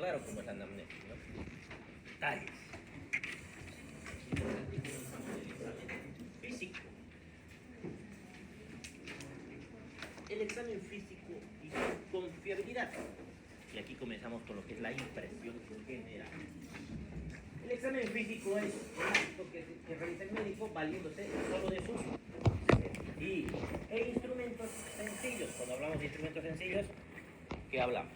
claro como es anamnesis, ¿no? Detalles. Físico. El examen físico y su confiabilidad. Y aquí comenzamos con lo que es la impresión general. El examen físico es lo que realiza el médico valiéndose solo de sus instrumentos sencillos. Cuando hablamos de instrumentos sencillos, ¿qué hablamos?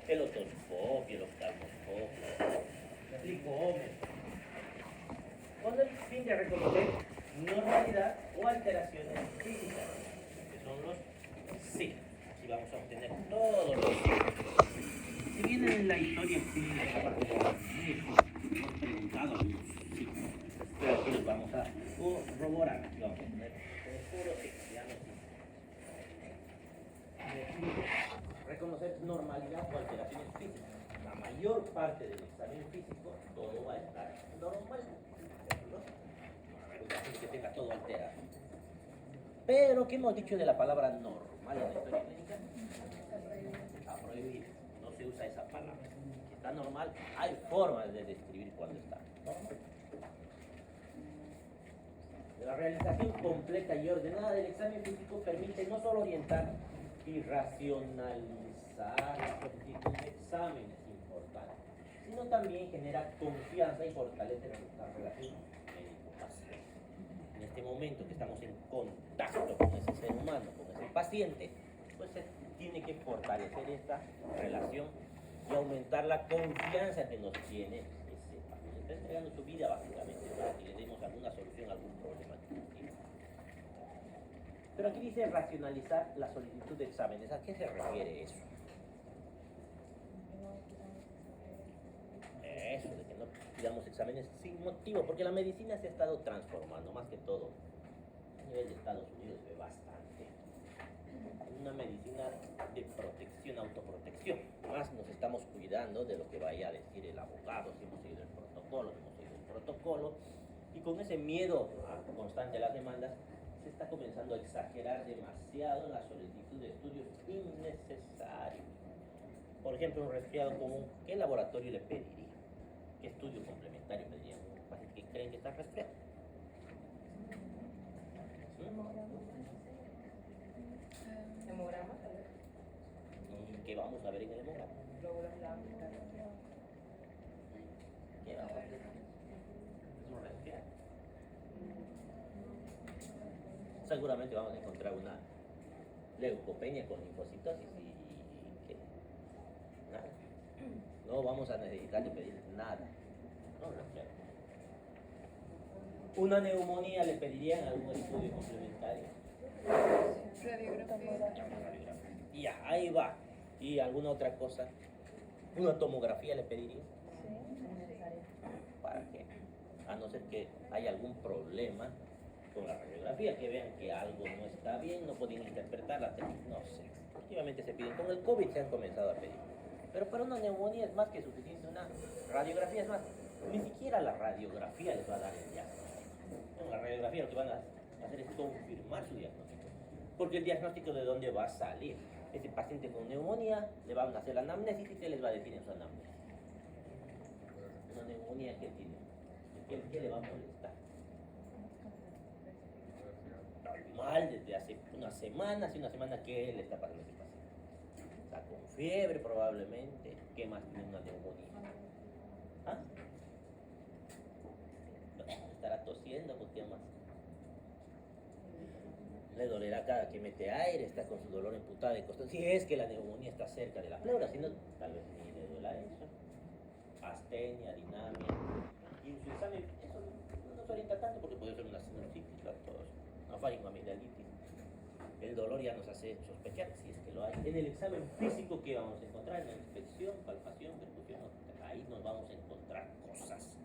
El otoscopio, el oftalmoscopio, el tricómetro, con el fin de reconocer normalidad o alteraciones físicas, que son los signos. Así vamos a obtener todos los signos. Si bien en la historia clínica hemos preguntado algunos signos, pero aquí los vamos a corroborar. Aquí vamos a poner puro signo, ya no reconocer normalidad o alteraciones físicas. La mayor parte del examen físico, todo va a estar normal. No que tenga todo alterado. Pero, ¿qué hemos dicho de la palabra normal en la historia clínica? Está prohibido. No se usa esa palabra. Si está normal, hay formas de describir cuando está normal. La realización completa y ordenada del examen físico permite no solo orientar y racionalizar la solicitud de exámenes importantes, sino también genera confianza y fortalece la relación médico-paciente. En este momento que estamos en contacto con ese ser humano, con ese paciente, pues se tiene que fortalecer esta relación y aumentar la confianza que nos tiene ese paciente. Está entregando su vida básicamente para que le demos alguna solución a algún problema que tiene. Pero aquí dice racionalizar la solicitud de exámenes. ¿A qué se refiere eso? Eso, de que no pidamos exámenes sin motivo, porque la medicina se ha estado transformando, más que todo. A nivel de Estados Unidos se ve bastante. Una medicina de protección, autoprotección. Más nos estamos cuidando de lo que vaya a decir el abogado, si hemos seguido el protocolo, y con ese miedo constante a las demandas, se está comenzando a exagerar demasiado la solicitud de estudios innecesarios. Por ejemplo, un resfriado común, ¿qué laboratorio le pediría? ¿Qué estudio complementario pediría a un paciente que creen que está resfriado? ¿Hemograma? ¿Y qué vamos a ver en el hemograma? Glóbulos blancos. ¿Qué vamos a ver? Es un resfriado. Seguramente vamos a encontrar una leucopenia con linfocitosis y ¿qué? Nada. No vamos a necesitar de pedir nada. No, resfriado. Una neumonía le pedirían algún estudio complementario. Radiografía. Y ya, ahí va. ¿Y alguna otra cosa? ¿Una tomografía le pediría? ¿Para qué? A no ser que haya algún problema con la radiografía, que vean que algo no está bien, no pueden interpretarla, no sé. Últimamente se piden, con el COVID se han comenzado a pedir. Pero para una neumonía es más que suficiente, una radiografía es más. Ni siquiera la radiografía les va a dar el diagnóstico. Con la radiografía lo que van a hacer es confirmar su diagnóstico. Porque el diagnóstico de dónde va a salir. Ese paciente con neumonía le van a hacer la anamnesis y ¿qué les va a decir en su anamnesis? Una neumonía que tiene. ¿Qué le va a molestar? Está mal desde hace unas semanas y una semana que le está pasando a ese paciente. Está con fiebre probablemente. ¿Qué más tiene una neumonía? ¿Ah? Estará tosiendo, ¿por qué más? Le dolerá cada que mete aire, está con su dolor emputada de costado. Si es que la neumonía está cerca de la pleura, si no, tal vez ni le duela eso. Astenia, dinamia. Y en su examen, eso no nos orienta tanto porque puede ser una sinusitis, una faringoamigdalitis. El dolor ya nos hace sospechar si es que lo hay. En el examen físico, ¿qué vamos a encontrar? En la inspección, palpación, percusión, ahí nos vamos a encontrar cosas.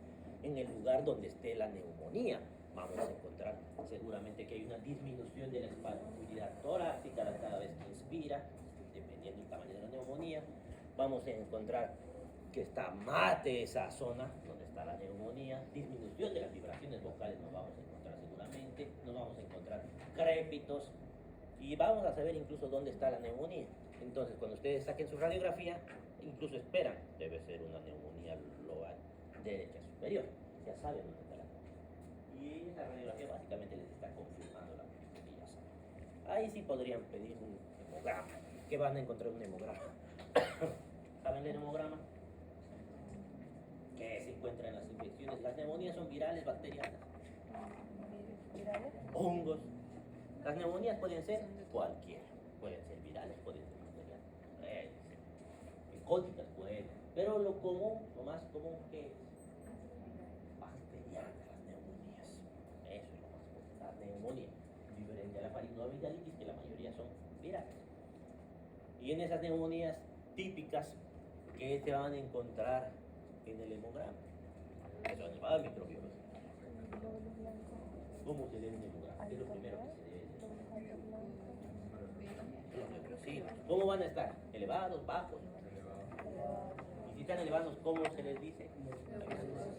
En el lugar donde esté la neumonía, vamos a encontrar seguramente que hay una disminución de la espasmosidad torácica cada vez que inspira, dependiendo del tamaño de la neumonía. Vamos a encontrar que está mate esa zona donde está la neumonía, disminución de las vibraciones vocales nos vamos a encontrar seguramente, nos vamos a encontrar crépitos y vamos a saber incluso dónde está la neumonía. Entonces, cuando ustedes saquen su radiografía, incluso esperan, debe ser una neumonía lobar derecha superior, ya saben dónde está la neumonía. Y la radiografía básicamente les está confirmando la que ya saben. Ahí sí podrían pedir un hemograma. ¿Qué van a encontrar un hemograma? ¿Saben el hemograma? ¿Qué se encuentra en las infecciones? Las neumonías son virales, bacterianas, ¿Virales? hongos. Las neumonías pueden ser cualquiera. Pueden ser virales, pueden ser bacterianas, ecóticas pueden. Pero lo común, lo más común que es bacterianas, las neumonías. Eso es lo más común. La neumonía, diferente a la faringoamigdalitis, que la mayoría son virales. Y en esas neumonías típicas que se van a encontrar en el hemograma. Eso es el microbiológico. ¿Cómo se lee un hemograma? ¿Qué es lo primero que se debe leer? Los leucocitos. ¿Cómo van a estar? ¿Elevados, bajos? Y si están elevados, ¿cómo se les dice?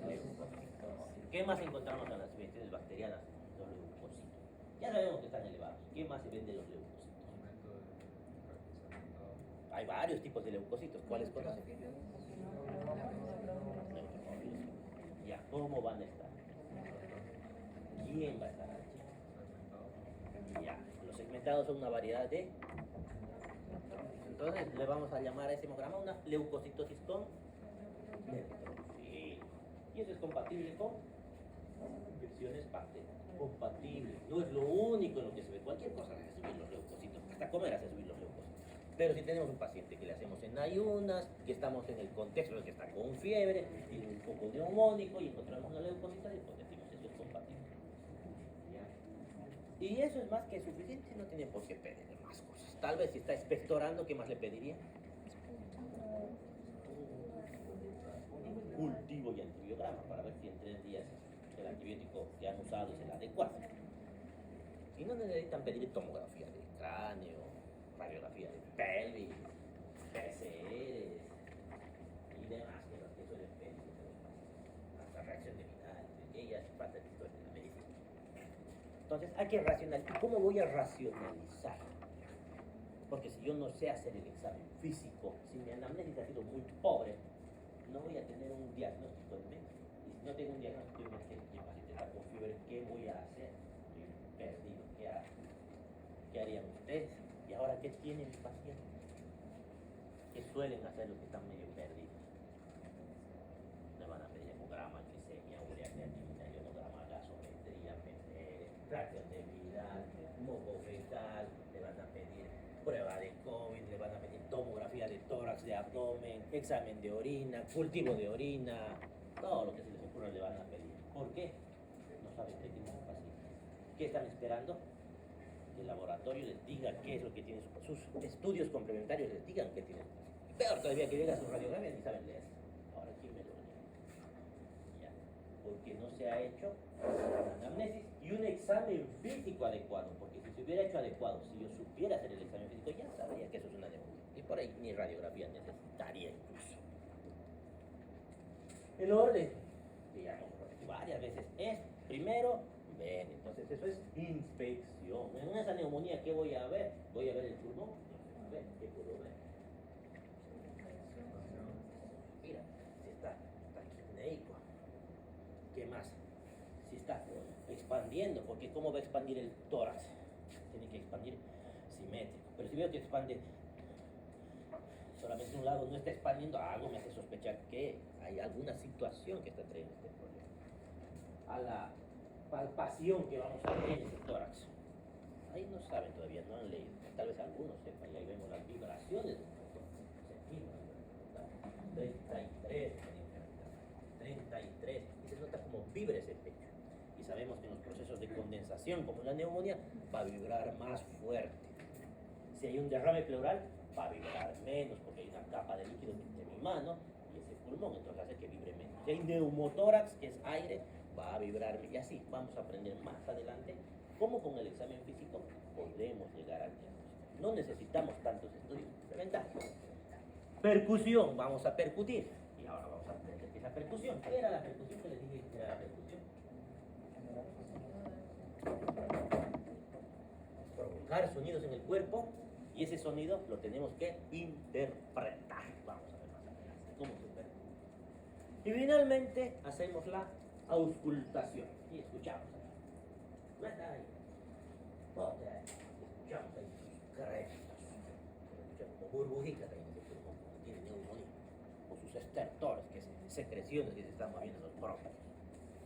Leucocitos. ¿Qué más encontramos en las infecciones bacterianas? Los leucocitos. Ya sabemos que están elevados. ¿Qué más se ven de los leucocitos? Hay varios tipos de leucocitos. ¿Cuáles conocen? Ya, ¿cómo van a estar? ¿Quién va a estar allí? Ya, los segmentados son una variedad de... Entonces le vamos a llamar a ese hemograma una leucocitosis con neutrofilia. Y eso es compatible con infecciones bacterianas. Compatible. No es lo único en lo que se ve. Cualquier cosa hace subir los leucocitos. Hasta comer hace subir los leucocitos. Pero si tenemos un paciente que le hacemos en ayunas, que estamos en el contexto de que está con fiebre, tiene un poco neumónico y encontramos una leucocitosis, pues decimos eso es compatible. ¿Ya? Y eso es más que suficiente, no tiene por qué pedirle más cosas. Tal vez si está expectorando, ¿qué más le pediría? Un cultivo y antibiograma para ver si en 3 días el antibiótico que han usado es el adecuado. Y no necesitan pedir tomografía de cráneo, radiografía de pelvis, PCR y demás que suelen pedir. Hasta reacción de vital, ellas parte de historia de la medicina. Entonces hay que racionalizar. ¿Cómo voy a racionalizar? Porque si yo no sé hacer el examen físico, si mi anamnesis ha sido muy pobre, no voy a tener un diagnóstico en mente. Y si no tengo un diagnóstico en mente, mi paciente está con fiebre, ¿qué voy a hacer? Estoy perdido, ¿qué harían ustedes? ¿Y ahora qué tiene mi paciente? ¿Qué suelen hacer los que están medio perdidos? Le van a pedir hemograma, glicemia, urea creatinina, ionograma, gasometría, PCR, fracción de Vidal, moco fecal, le van a pedir prueba de COVID, le van a pedir tomografía de tórax, de abdomen, examen de orina, cultivo de orina, todo lo que se les ocurra le van a pedir. ¿Por qué? No saben qué tiene su paciente. ¿Qué están esperando? Que el laboratorio les diga qué es lo que tiene sus estudios complementarios, les digan qué tiene. Peor todavía que llega a su radiografía ni saben leer. Ahora, ¿quién me lo lee? Ya. Porque no se ha hecho una anamnesis y un examen físico adecuado. Porque si se hubiera hecho adecuado, si yo supiera hacer el examen físico, ya sabría que eso es una neumonía. Y por ahí ni radiografía necesitaría incluso. El orden, que ya hemos repetido varias veces, es primero ven. Entonces eso es inspección. En esa neumonía, ¿qué voy a ver? ¿Voy a ver el pulmón? A ver, ¿qué puedo ver? Mira, si está taquipneico. ¿Qué más? Si está expandiendo, porque ¿cómo va a expandir el tórax? Tiene que expandir simétrico. Pero si veo que expande solamente un lado, no está expandiendo, algo me hace sospechar que hay alguna situación que está trayendo este problema. A la palpación que vamos a ver en ese tórax. Ahí no saben todavía, no han leído. Tal vez algunos sepan, y ahí vemos las vibraciones del motor. Sentimos 33, 33, y se nota como vibra ese pecho. Y sabemos que en los procesos de condensación, como la neumonía, va a vibrar más fuerte. Si hay un derrame pleural, va a vibrar menos, porque hay una capa de líquido entre mi mano y ese pulmón, entonces hace que vibre menos. Si hay neumotórax, que es aire, va a vibrar, y así vamos a aprender más adelante cómo con el examen físico podemos llegar al diagnóstico. No necesitamos tantos estudios complementarios. Percusión, vamos a percutir. ahora vamos a aprender qué es la percusión. ¿Qué era la percusión? ¿Qué les dije que era la percusión? Provocar sonidos en el cuerpo y ese sonido lo tenemos que interpretar. Vamos a ver más adelante cómo se interpreta. Y finalmente hacemos la auscultación y escuchamos. Manda ahí. Ponte ahí. Escuchamos ahí sus créditos. Escuchamos como burbujitas ahí en ese pulmón, como tiene neumonía. O sus estertores, que es secreciones que se están moviendo en los bronquios.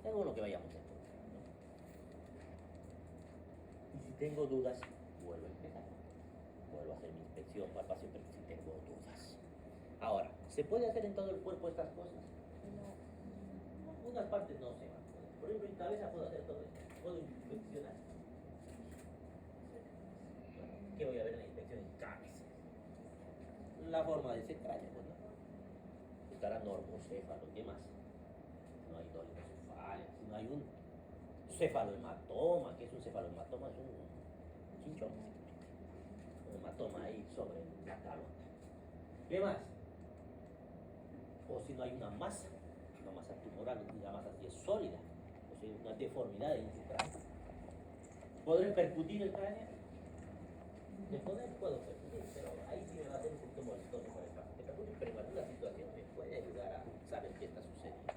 Es bueno que vayamos a encontrar, ¿no? Y si tengo dudas, vuelvo a empezar. Vuelvo a hacer mi inspección, palpación, pero si tengo dudas. Ahora, ¿se puede hacer en todo el cuerpo estas cosas? No. Unas partes no se van a poder. Por ejemplo, en cabeza puedo hacer todo esto. Puedo inspeccionar. ¿Qué voy a ver en la inspección en cabeza? La forma de ese cráneo, ¿no? Estará normocéfalo, ¿qué más? No hay dolicocefalia, no hay un cefalohematoma. ¿Qué es un cefalohematoma? Es un chinchón, básicamente. Un hematoma ahí sobre la calota. ¿Qué más? O si no hay una masa tumoral, la masa así es sólida, o sea, una deformidad en su cráneo. ¿Podré percutir el cráneo? De poder puedo percutir, pero ahí sí me va a hacer un poquito molestoso para el paciente percutir, pero en alguna situación me puede ayudar a saber qué está sucediendo.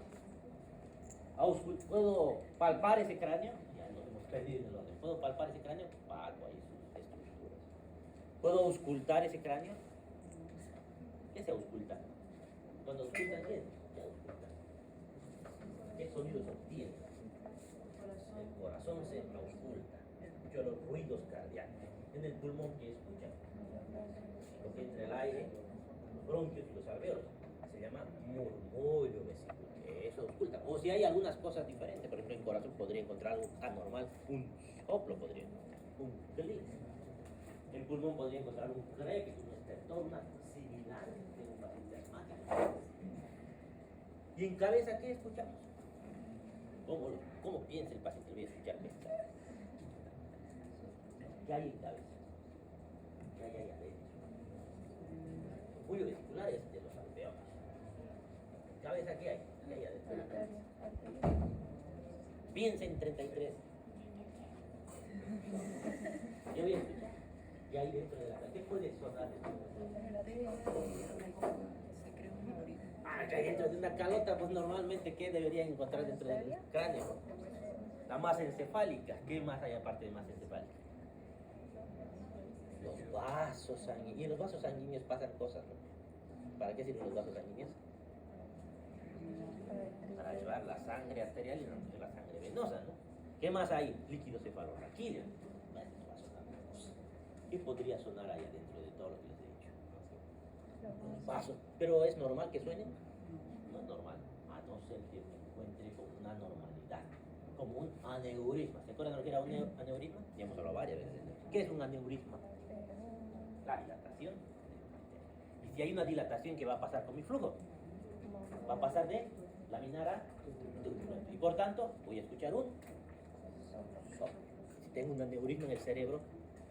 ¿Puedo palpar ese cráneo? Ya nos hemos perdido en el orden. ¿Puedo palpar ese cráneo? Palpo ahí sus estructuras. ¿Puedo auscultar ese cráneo? ¿Qué se ausculta? Cuando auscultan, ¿qué es? ¿Qué auscultan? ¿Qué sonidos obtienen? El corazón se ausculta. Escucho los ruidos cardíacos. En el pulmón, ¿qué escuchan? Lo que entra el aire, los bronquios y los alvéolos. Se llama murmullo vesicular. Eso ausculta. O si hay algunas cosas diferentes, por ejemplo, en el corazón podría encontrar algo anormal, un soplo podría encontrar, un clic. En el pulmón podría encontrar un crepitus, un estertor, una sibilancia de un paciente asmático. ¿Y en cabeza qué escuchamos? ¿Cómo piensa el paciente? Voy a escuchar esto. ¿Qué hay en cabeza? ¿Qué hay ahí adentro? El murmullo vesicular es de los alveolos. ¿En cabeza qué hay? ¿Qué hay adentro? Piensa en 33. ¿Qué voy a escuchar? ¿Qué hay dentro de la cabeza? ¿Qué puede sonar dentro de la cabeza? ¿Qué hay dentro de una calota? Pues normalmente, ¿qué debería encontrar dentro del cráneo? La masa encefálica. ¿Qué más hay aparte de masa encefálica? Los vasos sanguíneos. Y en los vasos sanguíneos pasan cosas, ¿no? ¿Para qué sirven los vasos sanguíneos? Para llevar la sangre arterial y no la sangre venosa, ¿no? ¿Qué más hay? Líquido cefalorraquídeo. Bueno, eso va a sonar una cosa. ¿Qué podría sonar ahí adentro de todo lo que les he dicho? Los vasos. ¿Pero es normal que suenen? No es normal, a no ser que me encuentre con una normalidad, como un aneurisma. ¿Se acuerdan lo que era un aneurisma? Ya hemos hablado varias veces. ¿Qué es un aneurisma? La dilatación. Y si hay una dilatación, ¿qué va a pasar con mi flujo? Va a pasar de laminar a turbulento. Y por tanto, voy a escuchar un soplo. Si tengo un aneurisma en el cerebro,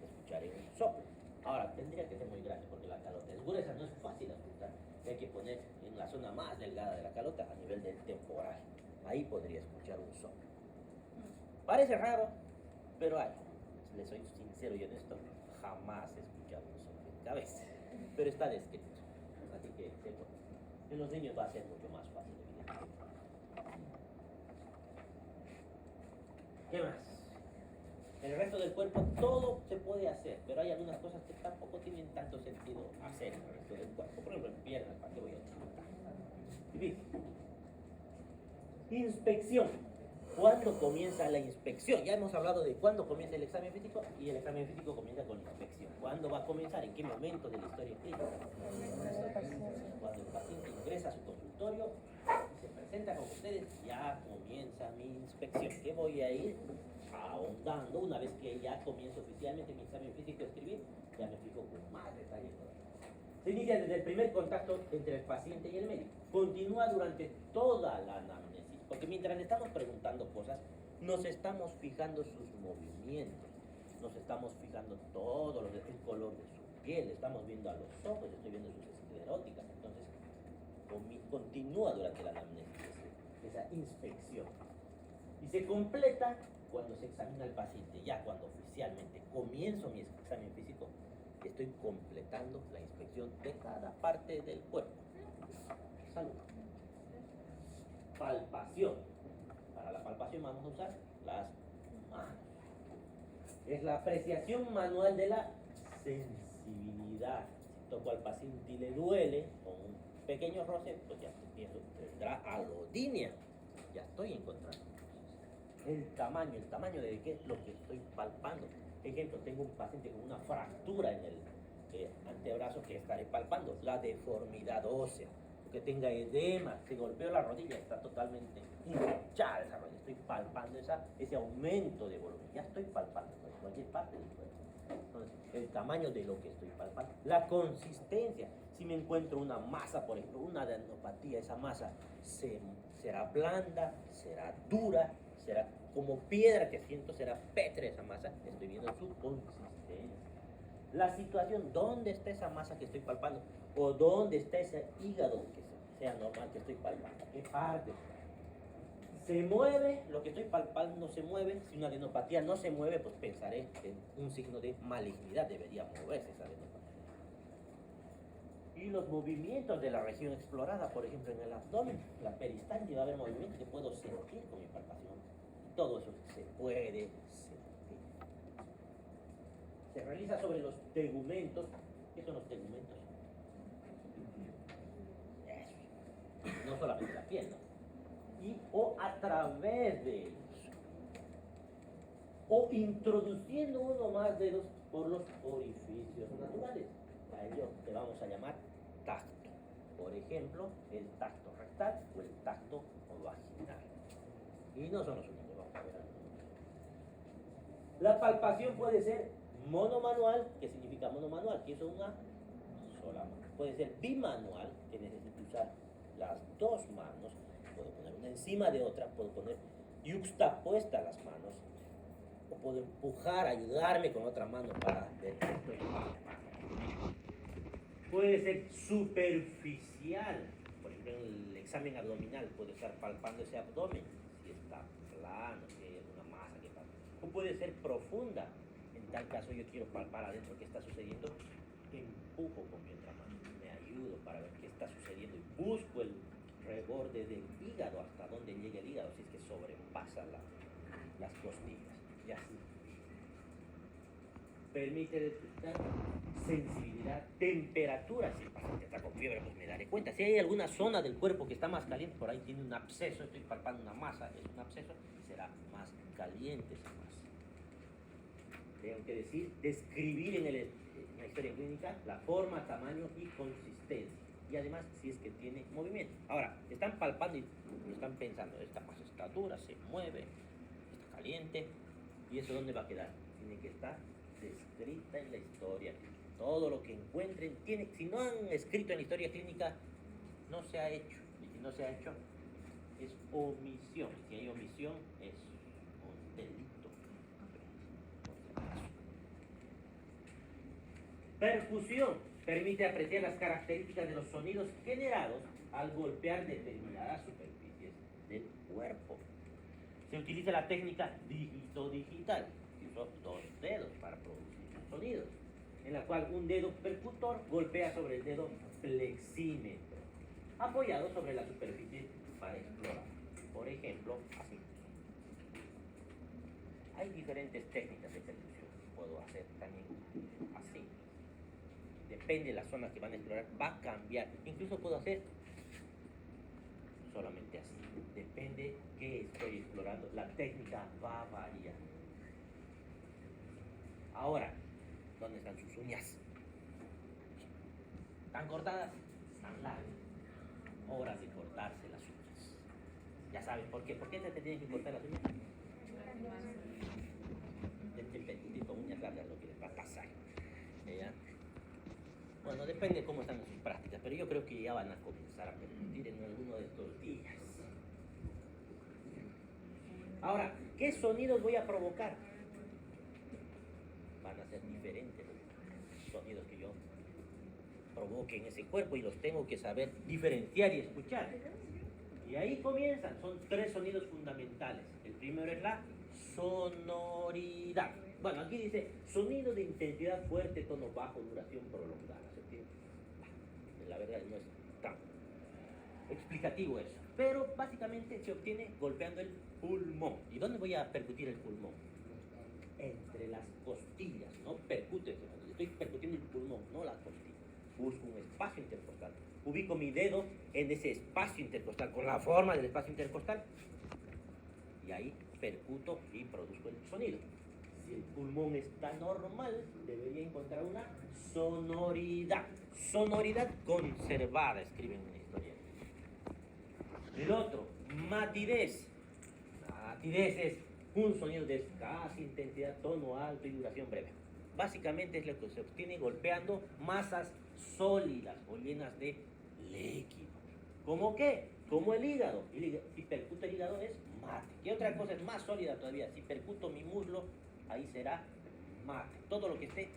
escucharé un soplo. Ahora, tendría que ser muy grande porque la calota es gruesa, no es fácil escuchar. Hay que poner en la zona más delgada de la calota, a nivel del temporal. Ahí podría escuchar un soplo. Parece raro, pero hay. Les soy sincero y honesto, jamás he escuchado un soplo en cabeza. Pero está descrito. Así que en los niños va a ser mucho más fácil, evidentemente. ¿Qué más? En el resto del cuerpo todo se puede hacer, pero hay algunas cosas que tampoco tienen tanto sentido hacer en el resto del cuerpo. Por ejemplo, en piernas, ¿para qué voy a disfrutar? Bien. Inspección. ¿Cuándo comienza la inspección? Ya hemos hablado de cuándo comienza el examen físico y el examen físico comienza con la inspección. ¿Cuándo va a comenzar? ¿En qué momento de la historia clínica? Cuando el paciente ingresa a su consultorio y se presenta con ustedes, ya comienza mi inspección. ¿Qué voy a ir ahondando una vez que ya comienzo oficialmente mi examen físico a escribir? Ya me fijo con más detalle todavía. Se inicia desde el primer contacto entre el paciente y el médico. Continúa durante toda la anamnesis. Porque mientras le estamos preguntando cosas, nos estamos fijando sus movimientos, nos estamos fijando todo el color de su piel, estamos viendo a los ojos, estoy viendo sus escleróticas. Entonces, continúa durante la anamnesis, esa inspección. Y se completa cuando se examina al paciente. Ya cuando oficialmente comienzo mi examen físico, estoy completando la inspección de cada parte del cuerpo. Salud. Palpación. Para la palpación vamos a usar las manos. Es la apreciación manual de la sensibilidad. Si toco al paciente y le duele, con un pequeño roce, pues ya empiezo, tendrá alodinia. Ya estoy encontrando. El tamaño de qué es lo que estoy palpando. Ejemplo, tengo un paciente con una fractura en el antebrazo que estaré palpando. La deformidad ósea, que tenga edema, se golpeó la rodilla, está totalmente hinchada esa rodilla. Estoy palpando ese aumento de volumen. Ya estoy palpando en cualquier parte del cuerpo. Entonces, el tamaño de lo que estoy palpando. La consistencia. Si me encuentro una masa, por ejemplo, una adenopatía, esa masa será blanda, será dura, será como piedra que siento, será pétrea esa masa. Estoy viendo su consistencia. La situación, ¿dónde está esa masa que estoy palpando? ¿O dónde está ese hígado que sea normal que estoy palpando? ¿Qué parte? ¿Se mueve? Lo que estoy palpando no se mueve. Si una adenopatía no se mueve, pues pensaré en un signo de malignidad. Debería moverse esa adenopatía. Y los movimientos de la región explorada, por ejemplo, en el abdomen, la peristalsis, va a haber movimientos que puedo sentir con mi palpación. Todo eso se puede sentir. Se realiza sobre los tegumentos. ¿Qué son los tegumentos? Eso. No solamente la piel, ¿no? O a través de ellos. O introduciendo uno más dedos por los orificios naturales. A ello le vamos a llamar tacto. Por ejemplo, el tacto rectal o el tacto vaginal. Y no son los únicos, vamos a ver algunos. La palpación puede ser monomanual, que significa monomanual, que es una sola mano. Puede ser bimanual, que necesita usar las dos manos. Puedo poner una encima de otra, puedo poner yuxtapuestas las manos, o puedo empujar, ayudarme con otra mano para ver que estoy. Puede ser superficial, por ejemplo en el examen abdominal puedo estar palpando ese abdomen, si está plano, si hay alguna masa que palpa. O puede ser profunda, en tal caso yo quiero palpar adentro qué está sucediendo, empujo con mi otra mano, me ayudo para ver qué está sucediendo y busco el reborde del hígado, hasta donde llega el hígado, si es que sobrepasa las costillas, y así. Permite detectar sensibilidad, temperatura. Si el paciente está con fiebre, pues me daré cuenta. Si hay alguna zona del cuerpo que está más caliente, por ahí tiene un absceso, estoy palpando una masa, es un absceso, será más caliente esa masa. Tengo que describir en la historia clínica la forma, tamaño y consistencia. Y además, si es que tiene movimiento. Ahora, están palpando y están pensando, esta masa está dura, se mueve, está caliente. ¿Y eso dónde va a quedar? Tiene que estar descrita en la historia. Todo lo que encuentren, si no han escrito en la historia clínica, no se ha hecho. Y si no se ha hecho, es omisión. Y si hay omisión, es un delito. Percusión. Permite apreciar las características de los sonidos generados al golpear determinadas superficies del cuerpo. Se utiliza la técnica dígito-digital, que son dos dedos para producir sonidos, en la cual un dedo percutor golpea sobre el dedo flexímetro, apoyado sobre la superficie para explorar. Por ejemplo, así. Hay diferentes técnicas de percusión. Puedo hacer también así. Depende de las zonas que van a explorar, va a cambiar. Incluso puedo hacer solamente así. Depende qué estoy explorando. La técnica va a variar. Ahora, ¿dónde están sus uñas? ¿Están cortadas? Están largas. Horas de cortarse las uñas. Ya sabes por qué. ¿Por qué te tienen que cortar las uñas? De con uñas largas lo que les va a pasar. ¿Ya? Bueno, depende de cómo están sus prácticas, pero yo creo que ya van a comenzar a permitir en alguno de estos días. Ahora, ¿qué sonidos voy a provocar? Van a ser diferentes los sonidos que yo provoque en ese cuerpo y los tengo que saber diferenciar y escuchar. Y ahí comienzan, son tres sonidos fundamentales. El primero es la sonoridad. Bueno, aquí dice sonido de intensidad fuerte, tono bajo, duración prolongada. ¿Se entiende? La verdad no es tan explicativo eso. Pero básicamente se obtiene golpeando el pulmón. ¿Y dónde voy a percutir el pulmón? Entre las costillas, no percute, estoy percutiendo el pulmón, no las costillas. Busco un espacio intercostal. Ubico mi dedo en ese espacio intercostal, con la forma del espacio intercostal. Y ahí percuto y produzco el sonido. Si el pulmón está normal, debería encontrar una sonoridad. Sonoridad conservada, escriben en la historia. El otro, matidez. Matidez es un sonido de escasa intensidad, tono alto y duración breve. Básicamente es lo que se obtiene golpeando masas sólidas o llenas de líquido. ¿Cómo qué? Como el hígado. Si percuto el hígado es mate. ¿Qué otra cosa es más sólida todavía? Si percuto mi muslo, ahí será mate. Todo lo que esté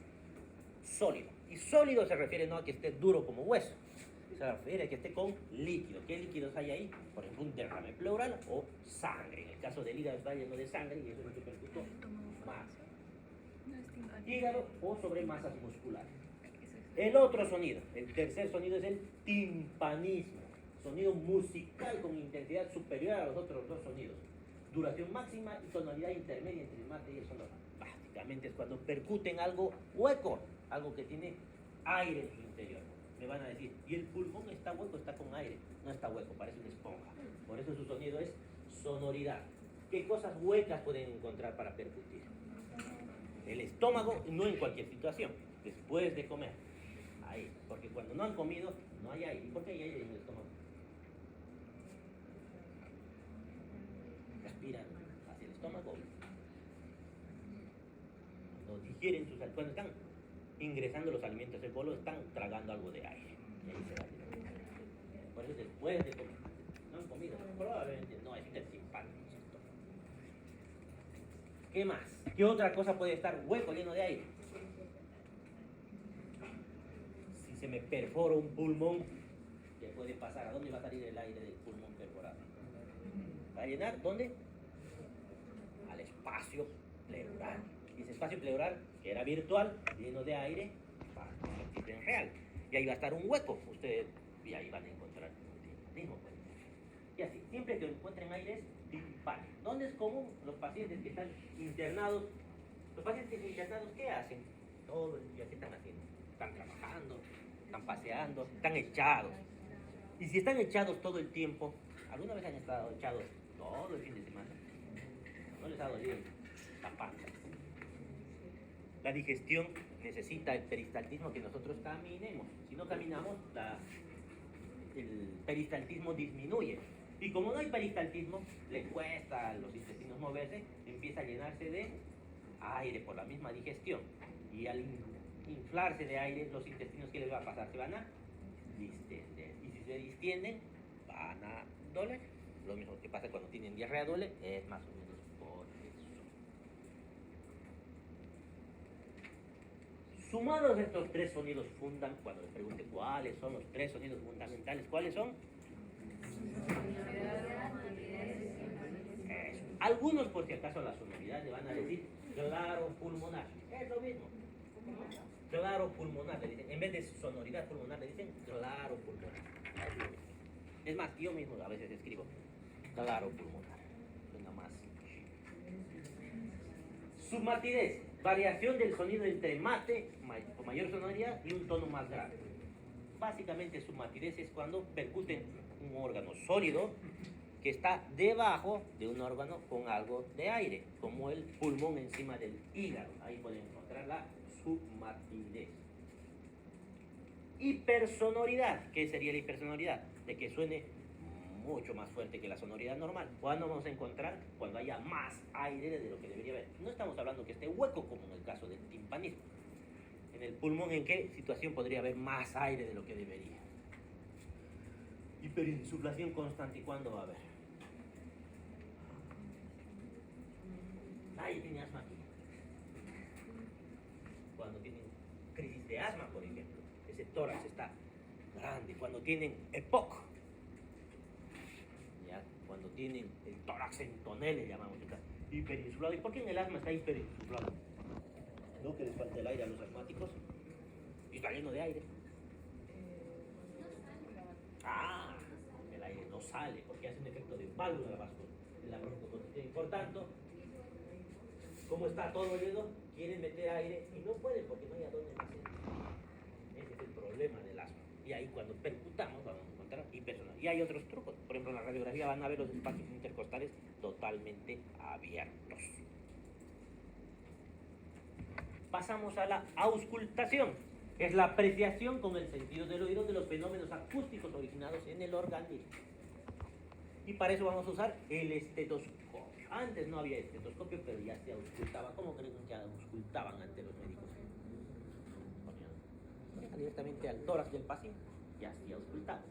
sólido. Y sólido se refiere no a que esté duro como hueso. Se refiere a que esté con líquido. ¿Qué líquidos hay ahí? Por ejemplo, un derrame pleural o sangre. En el caso del hígado está lleno de sangre y eso es lo que percutó. Mate. Hígado o sobre masas musculares. El otro sonido, el tercer sonido es el timpanismo, sonido musical con intensidad superior a los otros dos sonidos, duración máxima y tonalidad intermedia entre el mate y el sonoro. Básicamente es cuando percuten algo hueco, algo que tiene aire en su interior. Me van a decir, ¿y el pulmón está hueco, está con aire? No está hueco, parece una esponja. Por eso su sonido es sonoridad. ¿Qué cosas huecas pueden encontrar para percutir? El estómago, no en cualquier situación, después de comer. Ahí, porque cuando no han comido, no hay aire. ¿Y por qué hay aire en el estómago? Respiran hacia el estómago. Cuando digieren sus alimentos, cuando están ingresando los alimentos al bolo, están tragando algo de aire. Y ahí se va. Por eso después de comer, no han comido, probablemente no hay simpático. ¿Qué más? ¿Qué otra cosa puede estar hueco, lleno de aire? Si se me perfora un pulmón, ¿qué puede pasar? ¿A dónde va a salir el aire del pulmón perforado? ¿Va a llenar? ¿Dónde? Al espacio pleural. Y ese espacio pleural, que era virtual, lleno de aire, va a convertirse en real. Y ahí va a estar un hueco. Ustedes, y ahí van a encontrar un timpanismo. Y así, siempre que encuentren aire es timpánico. ¿Dónde es común? Los pacientes que están internados. Los pacientes internados, ¿qué hacen? Todo el día, ¿qué están haciendo? Están trabajando, están paseando, están echados. Y si están echados todo el tiempo, ¿alguna vez han estado echados todo el fin de semana? ¿No les ha dolido la panza? La digestión necesita el peristaltismo que nosotros caminemos. Si no caminamos, el peristaltismo disminuye. Y como no hay peristaltismo, le cuesta a los intestinos moverse, empieza a llenarse de aire por la misma digestión. Y al inflarse de aire, los intestinos, ¿qué les va a pasar? Se van a distender. Y si se distienden, van a doler. Lo mismo que pasa cuando tienen diarrea, duele, es más o menos por eso. Sumados estos tres sonidos fundamentales, cuando les pregunte cuáles son los tres sonidos fundamentales, ¿cuáles son? Eso. Algunos, por si acaso, la sonoridad le van a decir claro pulmonar. Es lo mismo. Claro pulmonar, le dicen. En vez de sonoridad pulmonar, le dicen claro pulmonar. Es lo mismo. Es más, yo mismo a veces escribo claro pulmonar. Suena más. Submatidez, variación del sonido entre mate, con mayor sonoridad, y un tono más grave. Básicamente, submatidez es cuando percuten un órgano sólido que está debajo de un órgano con algo de aire, como el pulmón encima del hígado. Ahí pueden encontrar la submatidez. Hipersonoridad. ¿Qué sería la hipersonoridad? De que suene mucho más fuerte que la sonoridad normal. ¿Cuándo vamos a encontrar? Cuando haya más aire de lo que debería haber. No estamos hablando que esté hueco como en el caso del timpanismo. En el pulmón, ¿en qué situación podría haber más aire de lo que debería? Hiperinsuflación constante. ¿Y cuándo va a haber? Nadie tiene asma aquí. Cuando tienen crisis de asma, por ejemplo, ese tórax está grande, cuando tienen EPOC, ¿ya? Cuando tienen el tórax en tonel, le llamamos, está hiperinsuflado. ¿Y por qué en el asma está hiperinsuflado? ¿No? Que les falta el aire a los asmáticos y está lleno de aire. El aire no sale porque hace un efecto de válvula vascular en la broncoconstricción. Por tanto, como está todo lleno, quieren meter aire y no pueden porque no hay a dónde meter. Ese es el problema del asma. Y ahí cuando percutamos vamos a encontrar hipersonal. Y hay otros trucos. Por ejemplo, en la radiografía van a ver los espacios intercostales totalmente abiertos. Pasamos a la auscultación. Es la apreciación con el sentido del oído de los fenómenos acústicos originados en el organismo. Y para eso vamos a usar el estetoscopio. Antes no había estetoscopio, pero ya se auscultaba. ¿Cómo creen que auscultaban ante los médicos? Ponían directamente al tórax del paciente y así auscultaban.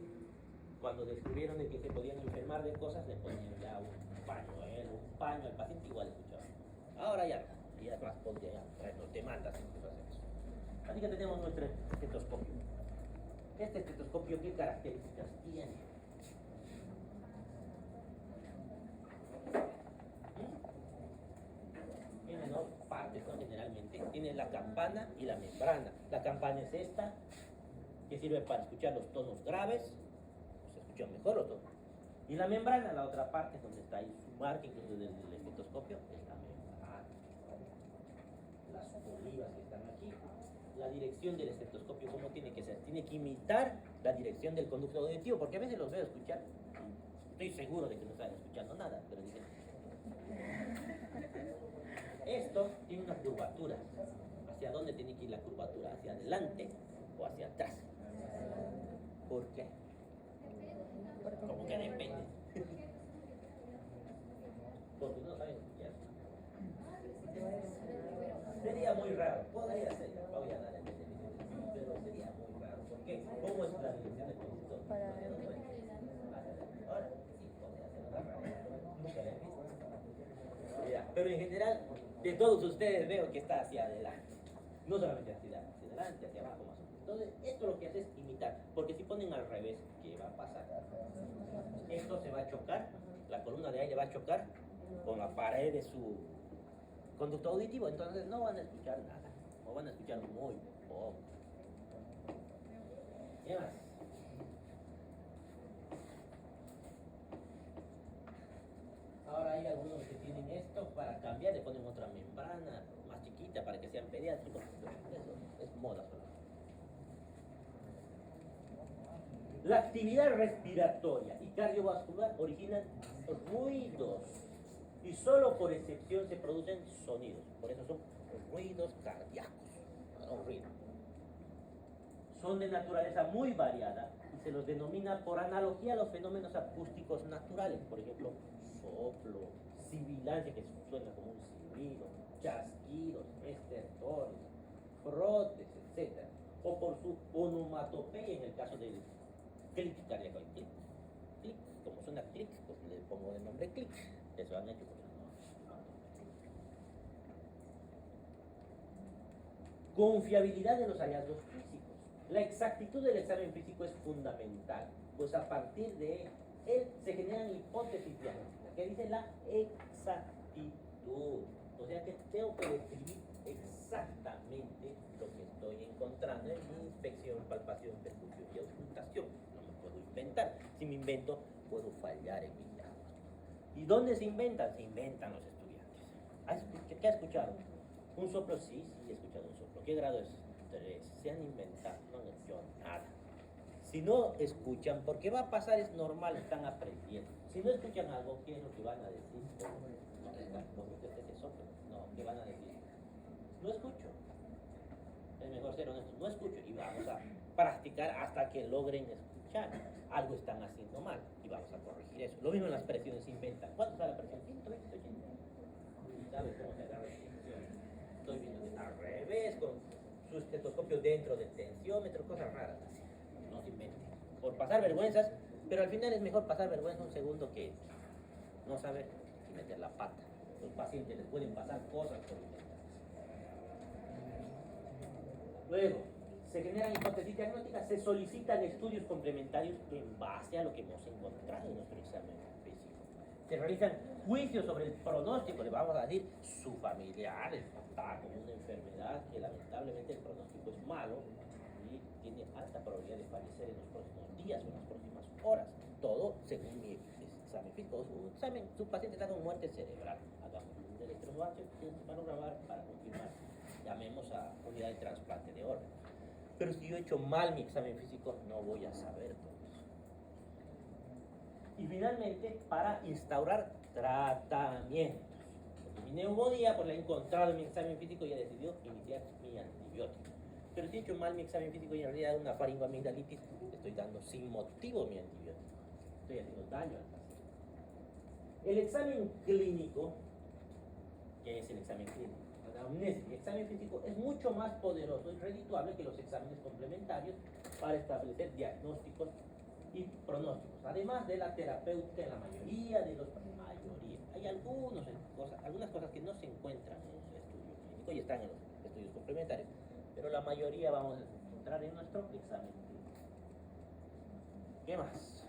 Cuando descubrieron de que se podían enfermar de cosas, le ponían ya un paño al paciente, igual escuchaban. Ahora ya responde ya, no te mandas en hacer eso. Así que tenemos nuestro estetoscopio. Este estetoscopio, ¿qué características tiene? Tiene dos partes, ¿no? Generalmente. Tiene la campana y la membrana. La campana es esta, que sirve para escuchar los tonos graves, se escuchan mejor los tonos. Y la membrana, la otra parte, donde está ahí su marca, incluso del estetoscopio, es la membrana. Las olivas que están aquí. La dirección del estetoscopio, ¿cómo tiene que ser? Tiene que imitar la dirección del conducto auditivo, porque a veces los veo escuchar. Estoy seguro de que no están escuchando nada, pero dicen. Esto tiene una curvatura. ¿Hacia dónde tiene que ir la curvatura? ¿Hacia adelante o hacia atrás? ¿Por qué? Como que depende. Porque no saben escuchar. Sería muy raro. Podría ser. Voy a dar el pero sería muy raro. ¿Por qué? ¿Cómo es la dirección del conductor? ¿Hacia dónde va? Ahora sí, podría ser una rara. Nunca la he visto. Ya, pero en general, de todos ustedes veo que está hacia adelante. No solamente hacia adelante, hacia abajo más o menos. Entonces, esto lo que hace es imitar. Porque si ponen al revés, ¿qué va a pasar? Esto se va a chocar, la columna de aire va a chocar con la pared de su conducto auditivo. Entonces no van a escuchar nada. O van a escuchar muy poco. ¿Qué más? Ahora hay algunos que tienen esto para cambiar, le ponen otra membrana más chiquita para que sean pediátricos. Eso es moda solo. La actividad respiratoria y cardiovascular originan ruidos y solo por excepción se producen sonidos. Por eso son ruidos cardíacos. No ruidos. Son de naturaleza muy variada y se los denomina por analogía a los fenómenos acústicos naturales. Por ejemplo, soplo, sibilancia, que suena como un silbido, chasquidos, estertores, frotes, etc. O por su onomatopeya en el caso del clic cardíaco. Clic, clic, como suena clic, pues le pongo el nombre clic. Eso han hecho por confiabilidad de los hallazgos físicos. La exactitud del examen físico es fundamental, pues a partir de él se generan hipótesis diagnósticas, que dice la exactitud. O sea que tengo que describir exactamente lo que estoy encontrando en mi inspección, palpación, percusión y auscultación. No me puedo inventar. Si me invento, puedo fallar en mi diagnóstico. ¿Y dónde se inventan? Se inventan los estudiantes. ¿Qué ha escuchado? ¿Un soplo? Sí, he escuchado un soplo. ¿Qué grado es? 3. Se han inventado, no han hecho nada. Si no escuchan, porque va a pasar, es normal, están aprendiendo. Si no escuchan algo, ¿qué es lo que van a decir? No, ¿qué van a decir? No escucho. Es mejor ser honestos, no escucho. Y vamos a practicar hasta que logren escuchar. Algo están haciendo mal y vamos a corregir eso. Lo mismo en las presiones se inventan. ¿Cuánto está la presión? 120, 180. ¿Sabes cómo se agarra la presión? Estoy viendo al revés, con su estetoscopio dentro del tensiómetro, cosas raras así. No se inventen. Por pasar vergüenzas, pero al final es mejor pasar vergüenza un segundo que no saber y meter la pata. Los pacientes les pueden pasar cosas por inventar. Luego, se generan hipótesis diagnósticas, se solicitan estudios complementarios en base a lo que hemos encontrado en nuestro examen físico. Se realizan juicios sobre el pronóstico, le vamos a decir, su familiar está con una enfermedad que lamentablemente el pronóstico es malo y tiene alta probabilidad de fallecer en los próximos días o en las próximas horas. Todo según mi examen físico. Su paciente está con muerte cerebral. Hagamos un electroencefalograma para confirmar. Llamemos a unidad de trasplante de órganos. Pero si yo he hecho mal mi examen físico, no voy a saber todo eso. Y finalmente, para instaurar tratamientos. Porque mi neumonía, pues la he encontrado en mi examen físico y he decidido iniciar mi antibiótico. Pero si he hecho mal mi examen físico y en realidad una faringoamigdalitis, estoy dando sin motivo mi antibiótico. Estoy haciendo daño al paciente. El examen clínico, ¿qué es el examen clínico? La anamnesis, el examen físico es mucho más poderoso y redituable que los exámenes complementarios para establecer diagnósticos y pronósticos, además de la terapéutica en la mayoría de los hay algunas cosas que no se encuentran en el estudio clínico y están en los estudios complementarios, pero la mayoría vamos a encontrar en nuestro examen clínico. ¿Qué más?